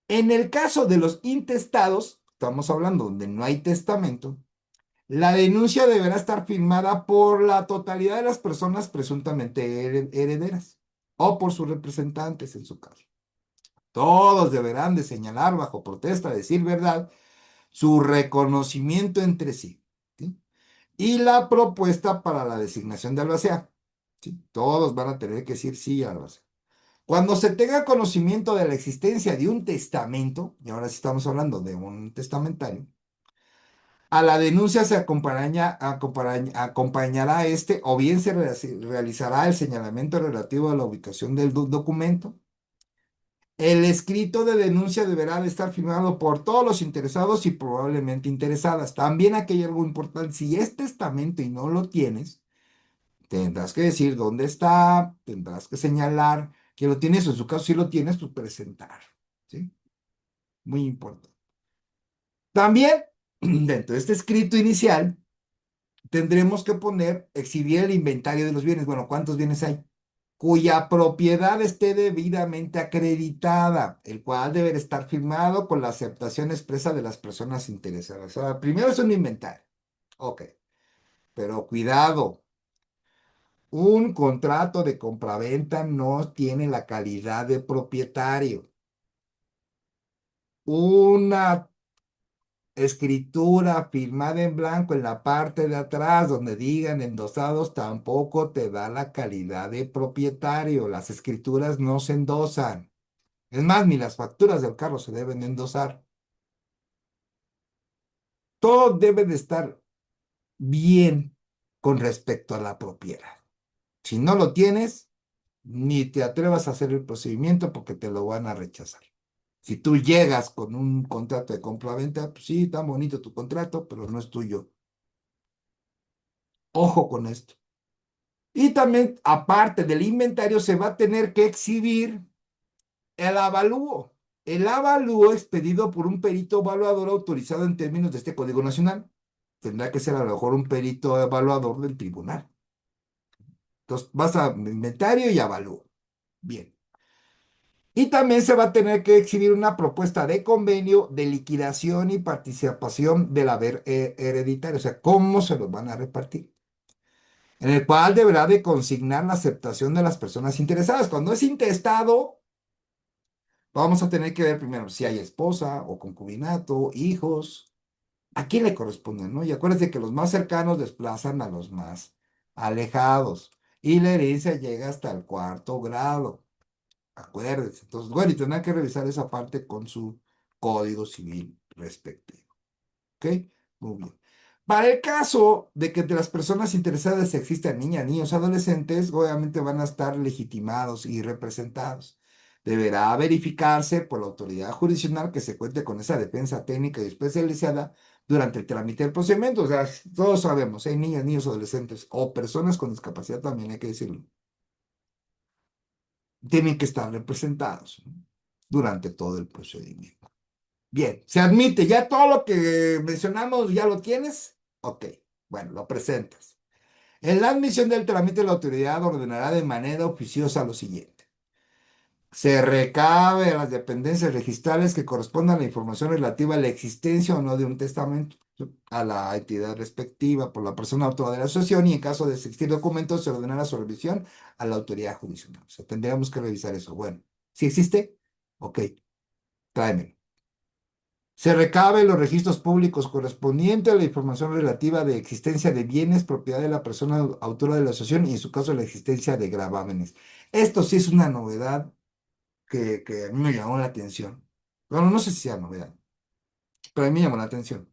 en el caso de los intestados, estamos hablando donde no hay testamento, la denuncia deberá estar firmada por la totalidad de las personas presuntamente herederas o por sus representantes en su caso. Todos deberán de señalar bajo protesta, decir verdad, su reconocimiento entre sí, ¿sí? Y la propuesta para la designación de albacea, ¿sí? Todos van a tener que decir sí al albacea. Cuando se tenga conocimiento de la existencia de un testamento, y ahora sí estamos hablando de un testamentario, a la denuncia se acompañará este, o bien se realizará el señalamiento relativo a la ubicación del documento. El escrito de denuncia deberá de estar firmado por todos los interesados y probablemente interesadas. También aquí hay algo importante. Si es testamento y no lo tienes, tendrás que decir dónde está, tendrás que señalar que lo tienes, o en su caso, si lo tienes, pues presentar. ¿Sí? Muy importante. También, dentro de este escrito inicial, tendremos que poner, exhibir el inventario de los bienes. Bueno, ¿cuántos bienes hay? Cuya propiedad esté debidamente acreditada, el cual debe estar firmado con la aceptación expresa de las personas interesadas. Ahora, primero es un inventario. Ok, pero cuidado, un contrato de compraventa no tiene la calidad de propietario. Una escritura firmada en blanco en la parte de atrás donde digan endosados tampoco te da la calidad de propietario. Las escrituras no se endosan. Es más, ni las facturas del carro se deben endosar. Todo debe de estar bien con respecto a la propiedad. Si no lo tienes, ni te atrevas a hacer el procedimiento porque te lo van a rechazar. Si tú llegas con un contrato de compra-venta, pues sí, tan bonito tu contrato, pero no es tuyo. Ojo con esto. Y también, aparte del inventario, se va a tener que exhibir el avalúo. El avalúo expedido por un perito evaluador autorizado en términos de este Código Nacional. Tendrá que ser a lo mejor un perito evaluador del tribunal. Entonces, vas a inventario y avalúo. Bien. Y también se va a tener que exhibir una propuesta de convenio de liquidación y participación del haber hereditario. O sea, cómo se los van a repartir. En el cual deberá de consignar la aceptación de las personas interesadas. Cuando es intestado, vamos a tener que ver primero si hay esposa o concubinato, hijos, a quién le corresponden, ¿no? Y acuérdense que los más cercanos desplazan a los más alejados y la herencia llega hasta el cuarto grado, acuérdense. Entonces, bueno, y tendrán que revisar esa parte con su código civil respectivo. ¿Ok? Muy bien. Para el caso de que de las personas interesadas existan niñas, niños, adolescentes, obviamente van a estar legitimados y representados. Deberá verificarse por la autoridad jurisdiccional que se cuente con esa defensa técnica y especializada durante el trámite del procedimiento. O sea, todos sabemos, hay niñas, niños, adolescentes o personas con discapacidad también, hay que decirlo. Tienen que estar representados, ¿no? Durante todo el procedimiento. Bien, se admite, ya todo lo que mencionamos, ¿ya lo tienes? Ok, bueno, lo presentas. En la admisión del trámite, la autoridad ordenará de manera oficiosa lo siguiente. Se recabe a las dependencias registrales que correspondan a la información relativa a la existencia o no de un testamento a la entidad respectiva por la persona autora de la asociación y en caso de existir documentos se ordenará su revisión a la autoridad judicial. O sea, tendríamos que revisar eso. Bueno, si existe, ok, tráemelo. Se recabe en los registros públicos correspondientes a la información relativa de existencia de bienes, propiedad de la persona autora de la asociación y en su caso la existencia de gravámenes. Esto sí es una novedad que a mí me llamó la atención. Bueno, no sé si sea novedad, pero a mí me llamó la atención.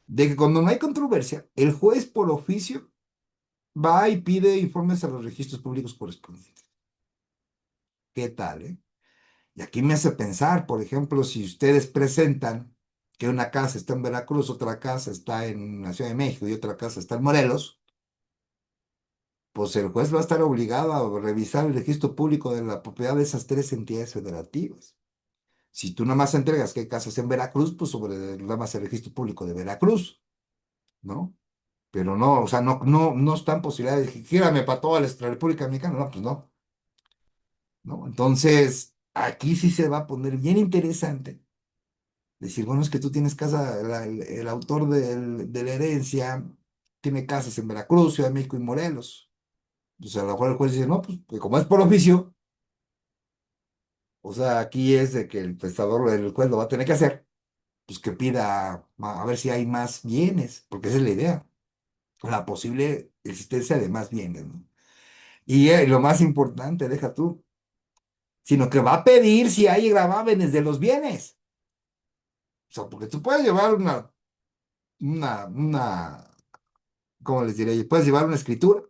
De que cuando no hay controversia, el juez por oficio va y pide informes a los registros públicos correspondientes. ¿Qué tal, Y aquí me hace pensar, por ejemplo, si ustedes presentan que una casa está en Veracruz, otra casa está en la Ciudad de México y otra casa está en Morelos, pues el juez va a estar obligado a revisar el registro público de la propiedad de esas tres entidades federativas. Si tú nada más entregas que hay casas en Veracruz, pues sobre nada más el registro público de Veracruz, ¿no? Pero no, o sea, no está en posibilidad de gírame para toda la República Mexicana, no, pues no, ¿no? Entonces, aquí sí se va a poner bien interesante. Decir, bueno, es que tú tienes casa, el autor de la herencia tiene casas en Veracruz, Ciudad de México y Morelos. Pues a lo mejor el juez dice, no, pues que como es por oficio, o sea, aquí es de que el prestador, el juez lo va a tener que hacer, pues que pida a ver si hay más bienes, porque esa es la idea, la posible existencia de más bienes, ¿no? Y lo más importante, deja tú, sino que va a pedir si hay gravámenes de los bienes. O sea, porque tú puedes llevar una, ¿cómo les diré? Puedes llevar una escritura,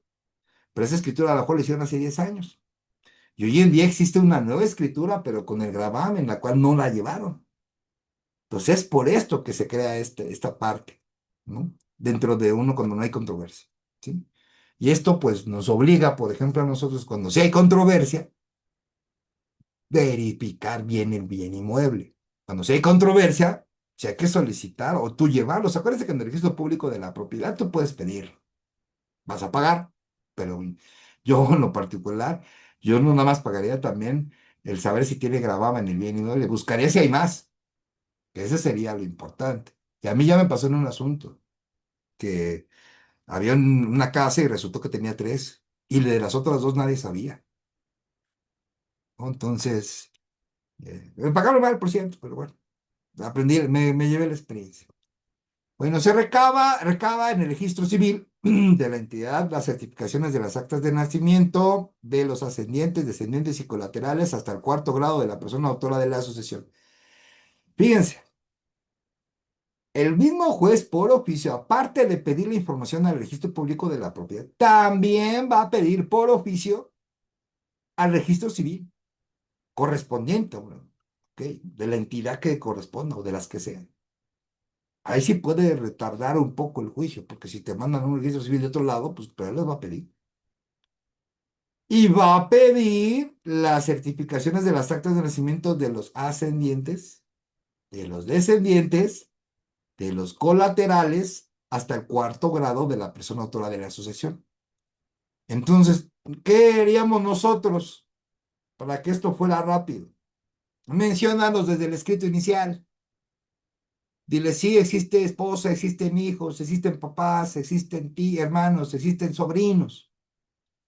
pero esa escritura a lo mejor la hicieron hace 10 años. Y hoy en día existe una nueva escritura, pero con el gravamen, la cual no la llevaron. Entonces es por esto que se crea esta parte, ¿no? Dentro de uno cuando no hay controversia, ¿sí? Y esto pues nos obliga, por ejemplo, a nosotros cuando sí hay controversia, verificar bien el bien inmueble. Cuando sí hay controversia, si hay que solicitar o tú llevarlos. Acuérdense que en el registro público de la propiedad tú puedes pedir, vas a pagar, pero yo en lo particular, yo no nada más pagaría también el saber si tiene gravamen en el bien inmueble, buscaría si hay más, que ese sería lo importante. Y a mí ya me pasó en un asunto, que había una casa y resultó que tenía tres, y de las otras dos nadie sabía, ¿no? Entonces, me pagaron mal, por cierto, pero bueno, aprendí, me llevé la experiencia. Bueno, se recaba en el registro civil de la entidad las certificaciones de las actas de nacimiento de los ascendientes, descendientes y colaterales hasta el cuarto grado de la persona autora de la asociación. Fíjense, el mismo juez por oficio, aparte de pedir la información al registro público de la propiedad, también va a pedir por oficio al registro civil correspondiente, bueno, ¿ok? De la entidad que corresponda o de las que sean. Ahí sí puede retardar un poco el juicio, porque si te mandan a un registro civil de otro lado, pues pero él les va a pedir. Y va a pedir las certificaciones de las actas de nacimiento de los ascendientes, de los descendientes, de los colaterales, hasta el cuarto grado de la persona autora de la asociación. Entonces, ¿qué haríamos nosotros para que esto fuera rápido? Menciónalos desde el escrito inicial. Dile, sí, existe esposa, existen hijos, existen papás, existen hermanos, existen sobrinos,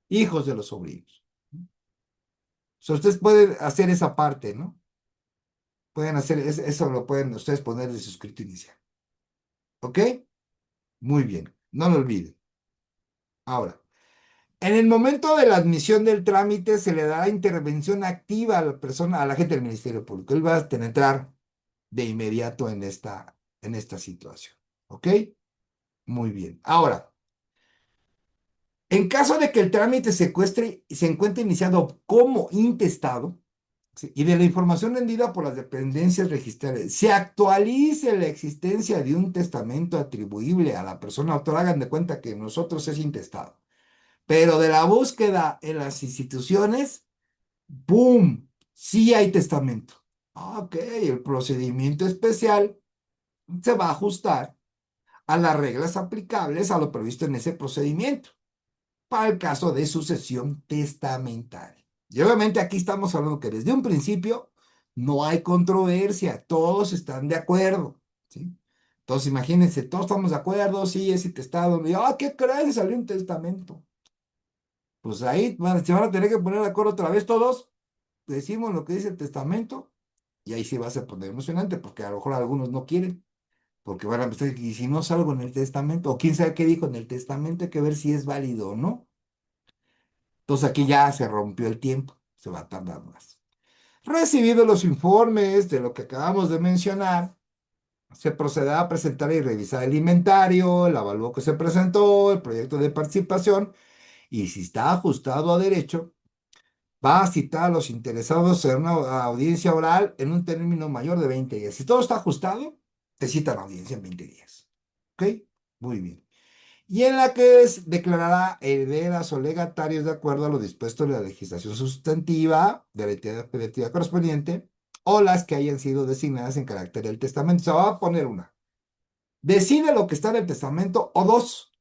hijos de los sobrinos. O sea, ustedes pueden hacer esa parte, ¿no? Pueden hacer, eso lo pueden ustedes poner de su escrito inicial. ¿Ok? Muy bien, no lo olviden. Ahora, en el momento de la admisión del trámite se le dará intervención activa a la persona, a la gente del Ministerio Público. Él va a penetrar de inmediato en esta situación. ¿Ok? Muy bien. Ahora, en caso de que el trámite se encuentre iniciado como intestado, ¿sí? Y de la información rendida por las dependencias registrales, se actualice la existencia de un testamento atribuible a la persona autora, hagan de cuenta que nosotros es intestado. Pero de la búsqueda en las instituciones, ¡boom! Sí hay testamento. Ok, el procedimiento especial se va a ajustar a las reglas aplicables a lo previsto en ese procedimiento para el caso de sucesión testamentaria. Y obviamente aquí estamos hablando que desde un principio no hay controversia, todos están de acuerdo, ¿sí? Entonces imagínense, todos estamos de acuerdo, sí, ese testado, y, ¿qué crees? Salió un testamento. Pues ahí se van a tener que poner de acuerdo otra vez todos, decimos lo que dice el testamento, y ahí sí va a ser poner emocionante, porque a lo mejor algunos no quieren, porque van a empezar, y si no salgo en el testamento, o quién sabe qué dijo en el testamento, hay que ver si es válido o no. Entonces aquí ya se rompió el tiempo, se va a tardar más. Recibidos los informes de lo que acabamos de mencionar, se procederá a presentar y revisar el inventario, el avalúo que se presentó, el proyecto de participación, y si está ajustado a derecho, va a citar a los interesados en una audiencia oral en un término mayor de 20 días. Si todo está ajustado, te citan la audiencia en 20 días. ¿Ok? Muy bien. Y en la que declarará herederas o legatarios de acuerdo a lo dispuesto en la legislación sustantiva de la entidad federativa correspondiente o las que hayan sido designadas en carácter del testamento. Se va a poner una. Decide lo que está en el testamento o dos.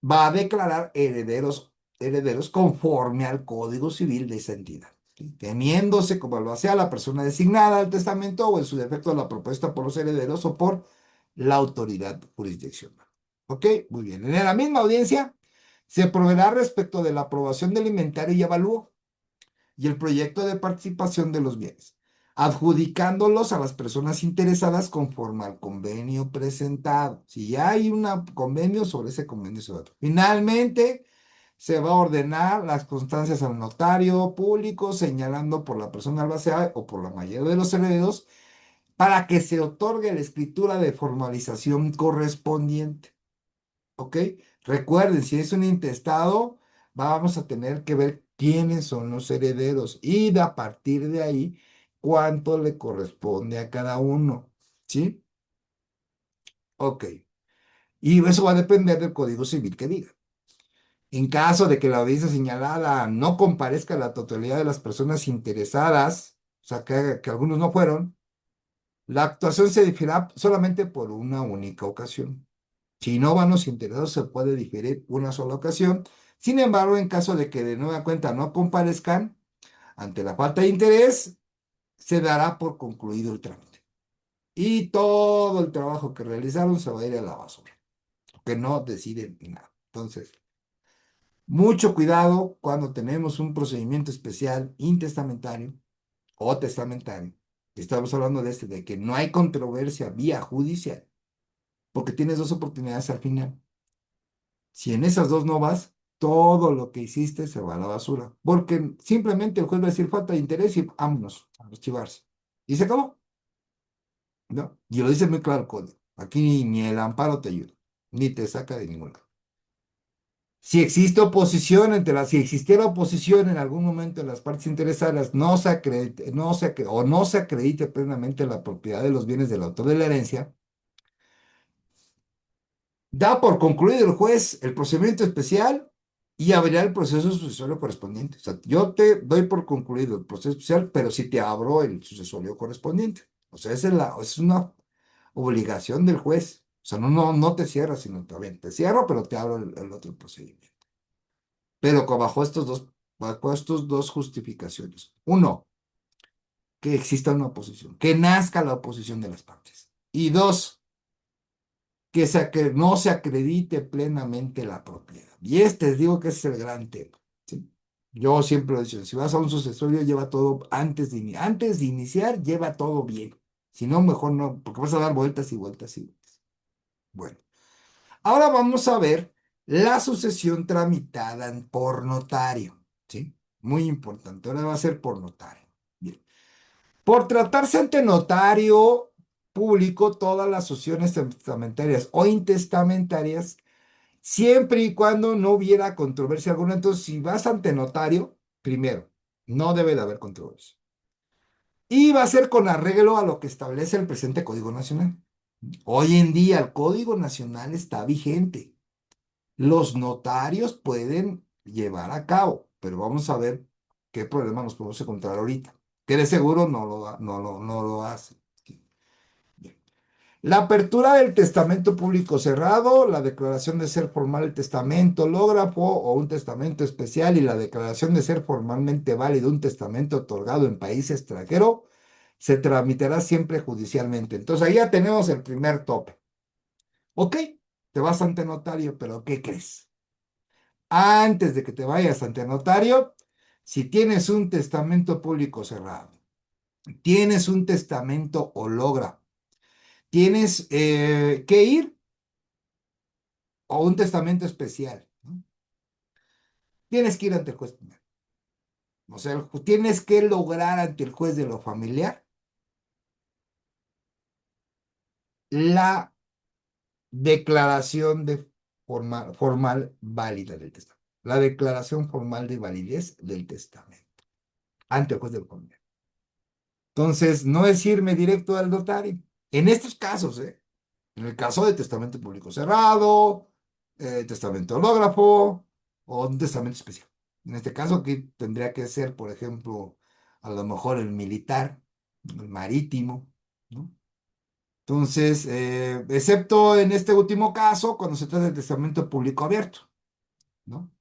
Va a declarar herederos conforme al Código Civil de esa entidad, ¿sí? Teniéndose como lo sea la persona designada al testamento o en su defecto la propuesta por los herederos o por la autoridad jurisdiccional. ¿Ok? Muy bien. En la misma audiencia se proveerá respecto de la aprobación del inventario y avalúo y el proyecto de participación de los bienes, adjudicándolos a las personas interesadas conforme al convenio presentado. Si ya hay un convenio, sobre ese convenio se va a... Finalmente, se va a ordenar las constancias al notario público, señalando por la persona albacea o por la mayoría de los herederos, para que se otorgue la escritura de formalización correspondiente. ¿Ok? Recuerden, si es un intestado, vamos a tener que ver quiénes son los herederos y a partir de ahí, cuánto le corresponde a cada uno. ¿Sí? Ok. Y eso va a depender del Código Civil que diga. En caso de que la audiencia señalada no comparezca la totalidad de las personas interesadas, o sea, que algunos no fueron, la actuación se diferirá solamente por una única ocasión. Si no van los interesados, se puede diferir una sola ocasión. Sin embargo, en caso de que de nueva cuenta no comparezcan, ante la falta de interés, se dará por concluido el trámite. Y todo el trabajo que realizaron se va a ir a la basura, que no deciden nada. Entonces, mucho cuidado cuando tenemos un procedimiento especial intestamentario o testamentario. Estamos hablando de de que no hay controversia vía judicial, porque tienes dos oportunidades al final. Si en esas dos no vas, todo lo que hiciste se va a la basura. Porque simplemente el juez va a decir falta de interés y vámonos a archivarse. Y se acabó, ¿no? Y lo dice muy claro el código. Aquí ni el amparo te ayuda, ni te saca de ningún lado. Si existe oposición si existiera oposición en algún momento en las partes interesadas, no se acredite plenamente la propiedad de los bienes del autor de la herencia, da por concluido el juez el procedimiento especial y abrirá el proceso sucesorio correspondiente. O sea, yo te doy por concluido el proceso especial, pero sí te abro el sucesorio correspondiente. O sea, es una obligación del juez. O sea, no te cierras, sino también te cierro, pero te abro el otro procedimiento. Pero bajo estos dos justificaciones. Uno, que exista una oposición, que nazca la oposición de las partes. Y dos, que no se acredite plenamente la propiedad. Y digo que ese es el gran tema, ¿sí? Yo siempre lo he dicho, si vas a un sucesorio, lleva todo antes de iniciar, lleva todo bien. Si no, mejor no, porque vas a dar vueltas y vueltas y vueltas. Bueno, ahora vamos a ver la sucesión tramitada por notario, ¿sí? Muy importante, ahora va a ser por notario. Bien. Por tratarse ante notario público, todas las sucesiones testamentarias o intestamentarias, siempre y cuando no hubiera controversia alguna. Entonces, si vas ante notario, primero, no debe de haber controversia. Y va a ser con arreglo a lo que establece el presente Código Nacional. Hoy en día el Código Nacional está vigente. Los notarios pueden llevar a cabo, pero vamos a ver qué problema nos podemos encontrar ahorita. Que de seguro no lo hace. La apertura del testamento público cerrado, la declaración de ser formal el testamento hológrafo o un testamento especial y la declaración de ser formalmente válido un testamento otorgado en país extranjero se tramitará siempre judicialmente. Entonces ahí ya tenemos el primer tope. Ok, te vas ante notario, pero ¿qué crees? Antes de que te vayas ante notario, si tienes un testamento público cerrado, tienes un testamento hológrafo, tienes que ir o un testamento especial, ¿no? Tienes que ir ante el juez primero. O sea, tienes que lograr ante el juez de lo familiar la declaración de formal válida del testamento. La declaración formal de validez del testamento ante el juez de lo familiar. Entonces, no es irme directo al notario. En estos casos, ¿eh? En el caso de testamento público cerrado, testamento hológrafo o un testamento especial. En este caso, aquí tendría que ser, por ejemplo, a lo mejor el militar, el marítimo, ¿no? Entonces, excepto en este último caso, cuando se trata de testamento público abierto, ¿no?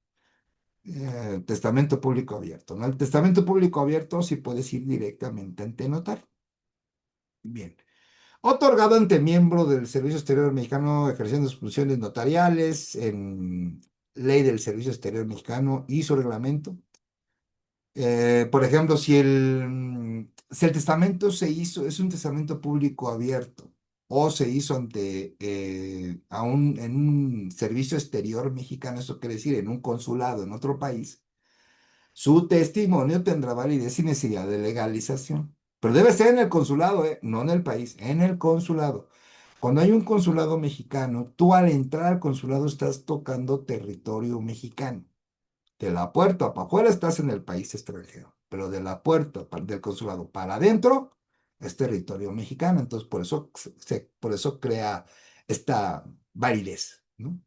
Testamento público abierto, ¿no? El testamento público abierto sí puedes ir directamente ante notario. Bien. Otorgado ante miembro del Servicio Exterior Mexicano ejerciendo sus funciones notariales en ley del Servicio Exterior Mexicano y su reglamento. Por ejemplo, si el testamento se hizo, es un testamento público abierto o se hizo en un servicio exterior mexicano, eso quiere decir en un consulado en otro país, su testimonio tendrá validez sin necesidad de legalización. Pero debe ser en el consulado, no en el país, en el consulado. Cuando hay un consulado mexicano, tú al entrar al consulado estás tocando territorio mexicano. De la puerta para afuera estás en el país extranjero, pero de la puerta del consulado para adentro es territorio mexicano. Entonces, por eso crea esta validez, ¿no?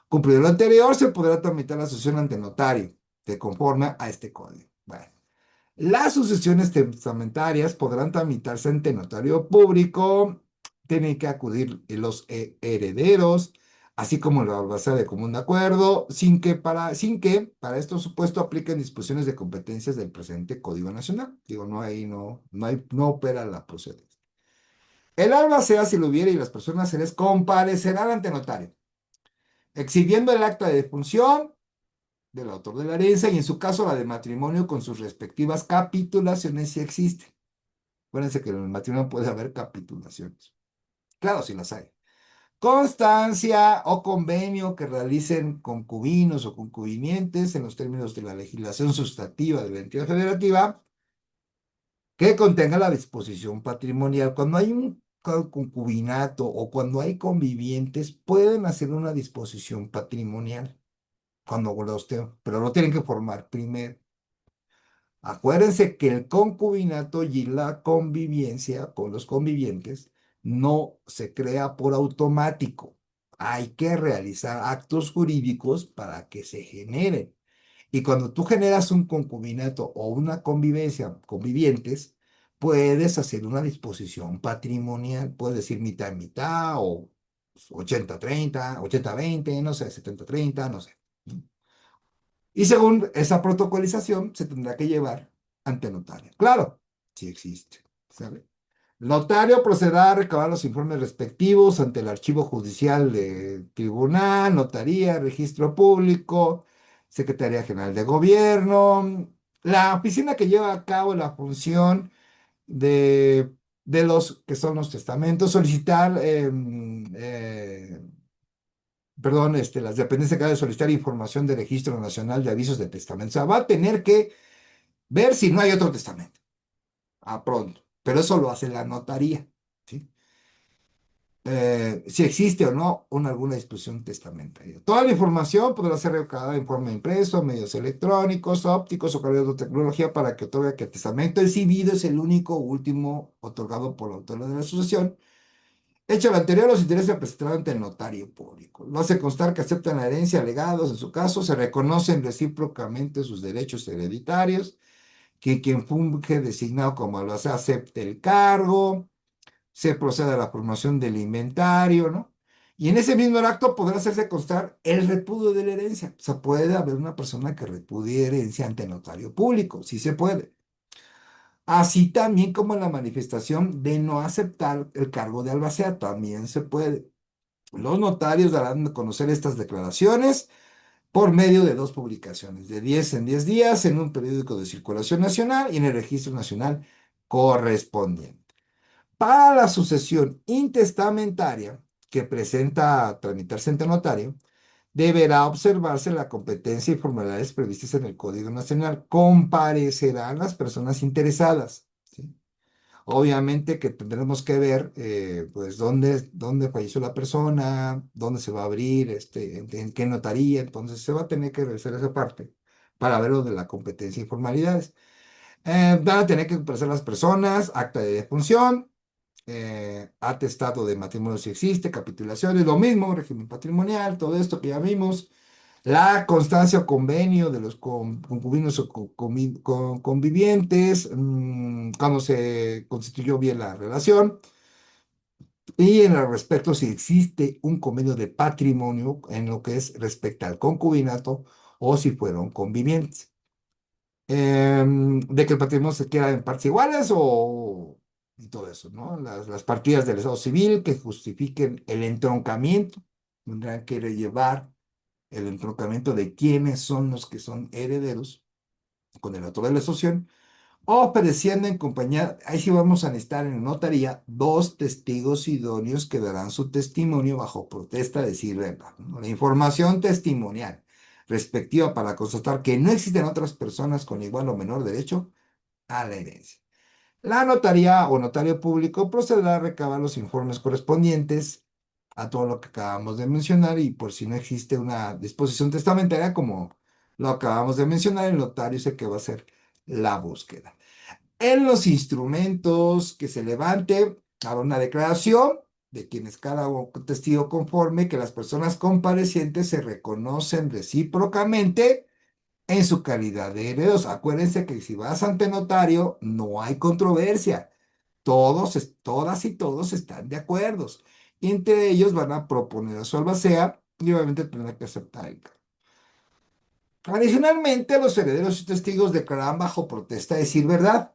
Cumplido lo anterior, se podrá tramitar la sucesión ante notario, de conforme a este código. Bueno, las sucesiones testamentarias podrán tramitarse ante notario público, tienen que acudir los herederos, así como la base de común acuerdo, sin que para estos supuestos apliquen disposiciones de competencias del presente Código Nacional. Digo, no opera la procedencia. El alba sea si lo hubiera y las personas se les comparecerán ante notario, exhibiendo el acta de defunción del autor de la herencia y en su caso la de matrimonio con sus respectivas capitulaciones si existen. Acuérdense que en el matrimonio puede haber capitulaciones. Claro, si las hay. Constancia o convenio que realicen concubinos o concubinientes en los términos de la legislación sustantiva de la entidad federativa que contenga la disposición patrimonial. Cuando hay un concubinato o cuando hay convivientes, pueden hacer una disposición patrimonial pero lo tienen que formar primero. Acuérdense que el concubinato y la convivencia con los convivientes no se crea por automático. Hay que realizar actos jurídicos para que se generen. Y cuando tú generas un concubinato o una convivencia, convivientes, puedes hacer una disposición patrimonial. Puedes decir mitad y mitad o 80-30, 80-20, no sé, 70-30, no sé. Y según esa protocolización, se tendrá que llevar ante notario. Claro, sí existe, ¿sabe? Notario procederá a recabar los informes respectivos ante el archivo judicial de tribunal, notaría, registro público, Secretaría General de Gobierno, la oficina que lleva a cabo la función de los que son los testamentos, solicitar perdón, las dependencias que de solicitar información del Registro Nacional de Avisos de Testamento. O sea, va a tener que ver si no hay otro testamento. A pronto. Pero eso lo hace la notaría, ¿sí? Si existe o no alguna disposición testamentaria. Toda la información podrá ser recabada en forma impreso, medios electrónicos, ópticos o cambios de tecnología para que otorgue que el testamento exhibido es el único o último otorgado por la autoridad de la sucesión. Hecho lo anterior, los intereses se presentarán ante el notario público. Lo hace constar que aceptan la herencia, legados, en su caso, se reconocen recíprocamente sus derechos hereditarios, que quien funge designado como lo hace acepte el cargo, se procede a la formación del inventario, ¿no? Y en ese mismo acto podrá hacerse constar el repudio de la herencia. O sea, puede haber una persona que repudie herencia ante notario público, sí se puede. Así también como la manifestación de no aceptar el cargo de albacea, también se puede. Los notarios darán a conocer estas declaraciones por medio de dos publicaciones, de 10 en 10 días, en un periódico de circulación nacional y en el registro nacional correspondiente. Para la sucesión intestamentaria que presenta a tramitarse ante notario, deberá observarse la competencia y formalidades previstas en el Código Nacional. Comparecerán las personas interesadas, ¿sí? Obviamente que tendremos que ver, pues, dónde falleció la persona, dónde se va a abrir, en qué notaría. Entonces, se va a tener que revisar esa parte para ver lo de la competencia y formalidades. Van a tener que expresar las personas, acta de defunción, atestado de matrimonio si existe, capitulaciones, lo mismo, régimen patrimonial, todo esto que ya vimos, la constancia o convenio de los concubinos o convivientes, cuando se constituyó bien la relación, y en el respecto si existe un convenio de patrimonio en lo que es respecto al concubinato o si fueron convivientes. De que el patrimonio se queda en partes iguales o y todo eso, ¿no? Las partidas del Estado civil que justifiquen el entroncamiento, tendrán que llevar el entroncamiento de quiénes son los que son herederos con el autor de la sucesión, o pereciendo en compañía, ahí sí vamos a necesitar en notaría dos testigos idóneos que darán su testimonio bajo protesta de decir verdad, ¿no? La información testimonial respectiva para constatar que no existen otras personas con igual o menor derecho a la herencia. La notaría o notario público procederá a recabar los informes correspondientes a todo lo que acabamos de mencionar y por si no existe una disposición testamentaria como lo acabamos de mencionar, el notario es el que va a hacer la búsqueda. En los instrumentos que se levante, habrá una declaración de quienes cada testigo conforme que las personas comparecientes se reconocen recíprocamente en su calidad de herederos. Acuérdense que si vas ante notario, no hay controversia. Todos, todas y todos están de acuerdo. Y entre ellos van a proponer a su albacea y obviamente tendrá que aceptar el cargo. Adicionalmente, los herederos y testigos declararán bajo protesta de decir verdad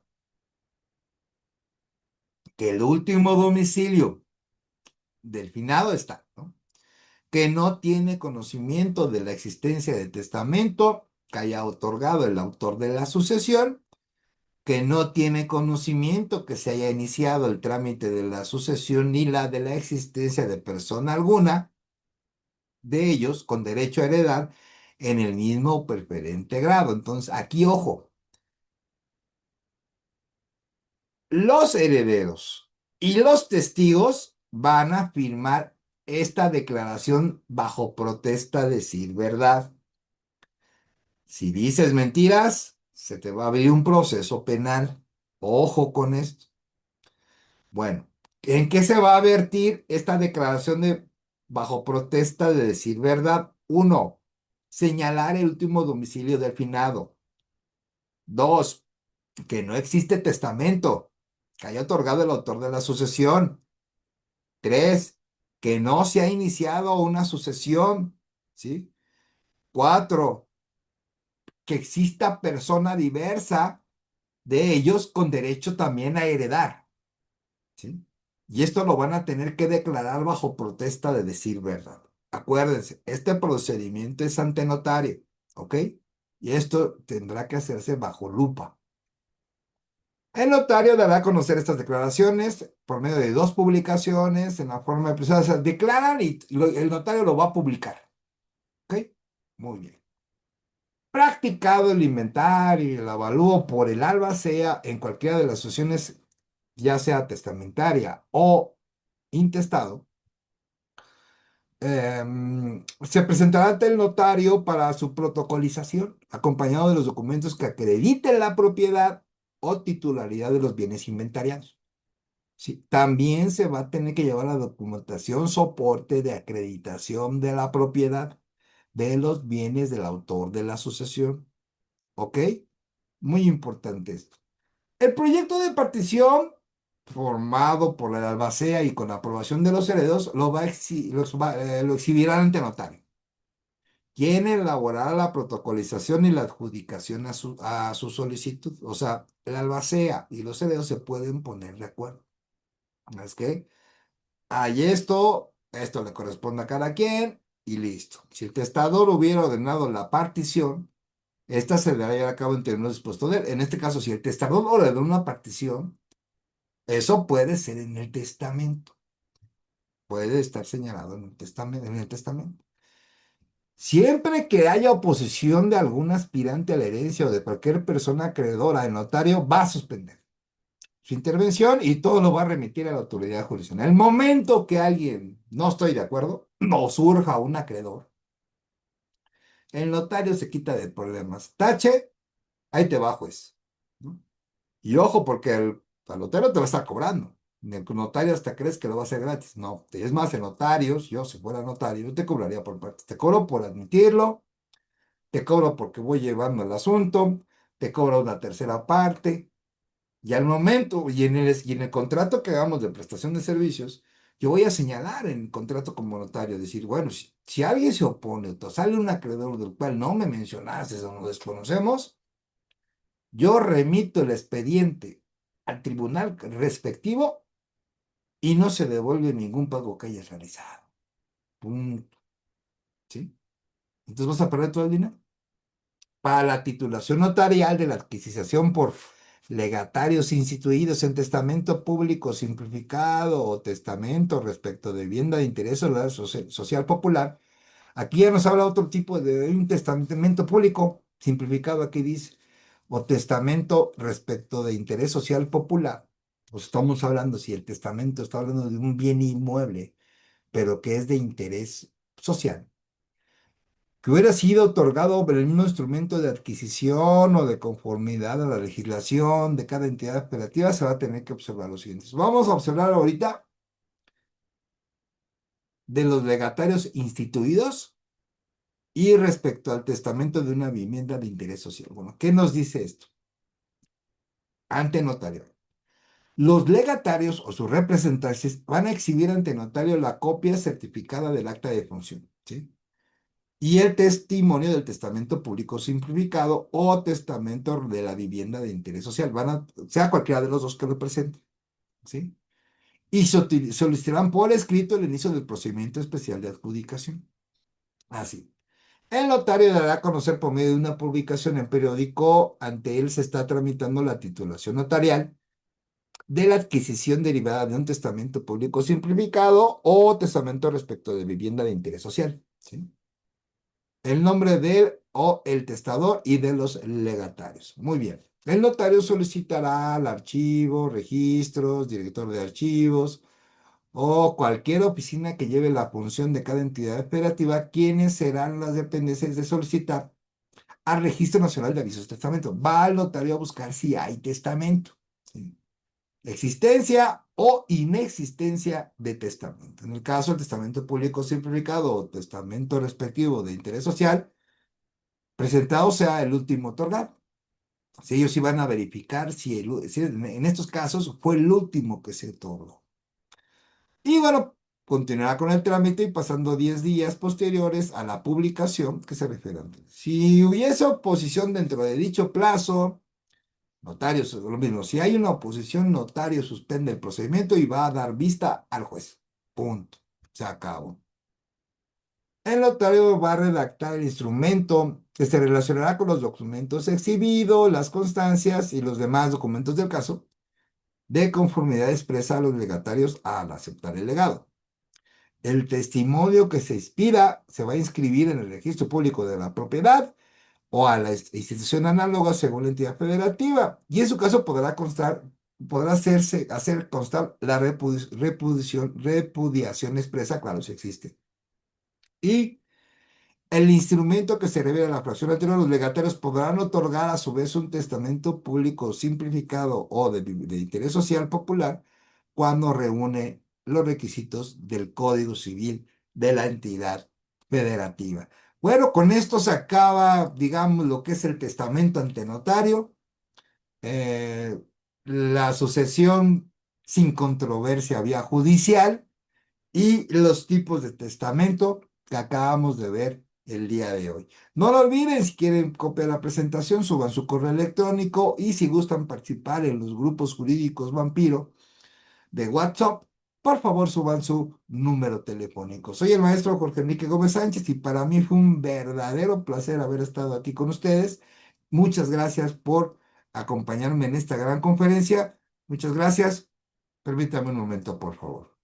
que el último domicilio del finado está, ¿no? Que no tiene conocimiento de la existencia de testamento que haya otorgado el autor de la sucesión, que no tiene conocimiento que se haya iniciado el trámite de la sucesión ni la de la existencia de persona alguna de ellos con derecho a heredar en el mismo o preferente grado. Entonces, aquí, ojo, los herederos y los testigos van a firmar esta declaración bajo protesta de decir verdad. Si dices mentiras, se te va a abrir un proceso penal. Ojo con esto. Bueno, ¿en qué se va a vertir esta declaración de bajo protesta de decir verdad? Uno, señalar el último domicilio del finado. Dos, que no existe testamento que haya otorgado el autor de la sucesión. Tres, que no se ha iniciado una sucesión, ¿sí? Cuatro, que exista persona diversa de ellos con derecho también a heredar, ¿sí? Y esto lo van a tener que declarar bajo protesta de decir verdad. Acuérdense, este procedimiento es ante notario, ¿ok? Y esto tendrá que hacerse bajo lupa. El notario dará a conocer estas declaraciones por medio de dos publicaciones en la forma de... O sea, declaran y el notario lo va a publicar, ¿ok? Muy bien. Practicado el inventario y el avalúo por el albacea en cualquiera de las sucesiones, ya sea testamentaria o intestado, se presentará ante el notario para su protocolización, acompañado de los documentos que acrediten la propiedad o titularidad de los bienes inventariados. Sí, también se va a tener que llevar la documentación soporte de acreditación de la propiedad de los bienes del autor de la sucesión. ¿Ok? Muy importante esto. El proyecto de partición formado por la albacea y con la aprobación de los herederos, lo exhibirán ante notario, quien elaborará la protocolización y la adjudicación a su solicitud. O sea, el albacea y los herederos se pueden poner de acuerdo. Es que hay esto le corresponde a cada quien y listo. Si el testador hubiera ordenado la partición, esta se le llevar a cabo en términos dispuestos de él. En este caso, si el testador ordenó una partición, eso puede ser en el testamento. Puede estar señalado en el testamento. Siempre que haya oposición de algún aspirante a la herencia o de cualquier persona acreedora, el notario va a suspender su intervención y todo lo va a remitir a la autoridad judicial. En el momento que alguien no estoy de acuerdo, no surja un acreedor, el notario se quita de problemas. Tache, ahí te va, juez, ¿no? Y ojo, porque al notario te va a estar cobrando. El notario hasta crees que lo va a hacer gratis. No, es más, en notarios, yo si fuera notario, yo te cobraría por partes. Te cobro por admitirlo, te cobro porque voy llevando el asunto, te cobro una tercera parte. Y al momento, y en el contrato que hagamos de prestación de servicios, yo voy a señalar en el contrato como notario, decir, bueno, si alguien se opone o sale un acreedor del cual no me mencionaste o nos desconocemos, yo remito el expediente al tribunal respectivo y no se devuelve ningún pago que hayas realizado. Punto. ¿Sí? Entonces vas a perder todo el dinero. Para la titulación notarial de la adquisición por legatarios instituidos en testamento público simplificado o testamento respecto de vivienda de interés social popular, aquí ya nos habla otro tipo de un testamento público simplificado, aquí dice, o testamento respecto de interés social popular. Pues estamos hablando, si el testamento está hablando de un bien inmueble, pero que es de interés social, que hubiera sido otorgado por el mismo instrumento de adquisición o de conformidad a la legislación de cada entidad operativa, se va a tener que observar los siguientes. Vamos a observar ahorita de los legatarios instituidos y respecto al testamento de una vivienda de interés social. Bueno, ¿qué nos dice esto? Ante notario. Los legatarios o sus representantes van a exhibir ante notario la copia certificada del acta de función, ¿sí? Y el testimonio del testamento público simplificado o testamento de la vivienda de interés social. Sea cualquiera de los dos que lo presente, ¿sí? Y solicitarán por escrito el inicio del procedimiento especial de adjudicación. Así. El notario dará a conocer por medio de una publicación en periódico, ante él se está tramitando la titulación notarial de la adquisición derivada de un testamento público simplificado o testamento respecto de vivienda de interés social, ¿sí? El nombre de o el testador y de los legatarios. Muy bien. El notario solicitará al archivo, registros, director de archivos o cualquier oficina que lleve la función de cada entidad operativa, quienes serán las dependencias de solicitar al Registro Nacional de Avisos de Testamento. Va al notario a buscar si hay testamento, ¿sí? Existencia o inexistencia de testamento. En el caso del testamento público simplificado o testamento respectivo de interés social, presentado sea el último otorgado. Si ellos iban a verificar si en estos casos fue el último que se otorgó. Y bueno, continuará con el trámite y pasando 10 días posteriores a la publicación que se refiere antes. Si hubiese oposición dentro de dicho plazo, notario, lo mismo. Si hay una oposición, notario suspende el procedimiento y va a dar vista al juez. Punto. Se acabó. El notario va a redactar el instrumento que se relacionará con los documentos exhibidos, las constancias y los demás documentos del caso, de conformidad expresa a los legatarios al aceptar el legado. El testimonio que se inspira se va a inscribir en el registro público de la propiedad o a la institución análoga según la entidad federativa, y en su caso podrá hacer constar la repudiación expresa, claro, si existe. Y el instrumento que se revela a la fracción anterior, los legatarios podrán otorgar a su vez un testamento público simplificado o de interés social popular cuando reúne los requisitos del Código Civil de la entidad federativa. Bueno, con esto se acaba, digamos, lo que es el testamento ante notario. La sucesión sin controversia vía judicial y los tipos de testamento que acabamos de ver el día de hoy. No lo olviden, si quieren copia de la presentación, suban su correo electrónico y si gustan participar en los grupos jurídicos vampiro de WhatsApp, por favor suban su número telefónico. Soy el maestro Jorge Enrique Gómez Sánchez y para mí fue un verdadero placer haber estado aquí con ustedes. Muchas gracias por acompañarme en esta gran conferencia. Muchas gracias. Permítame un momento, por favor.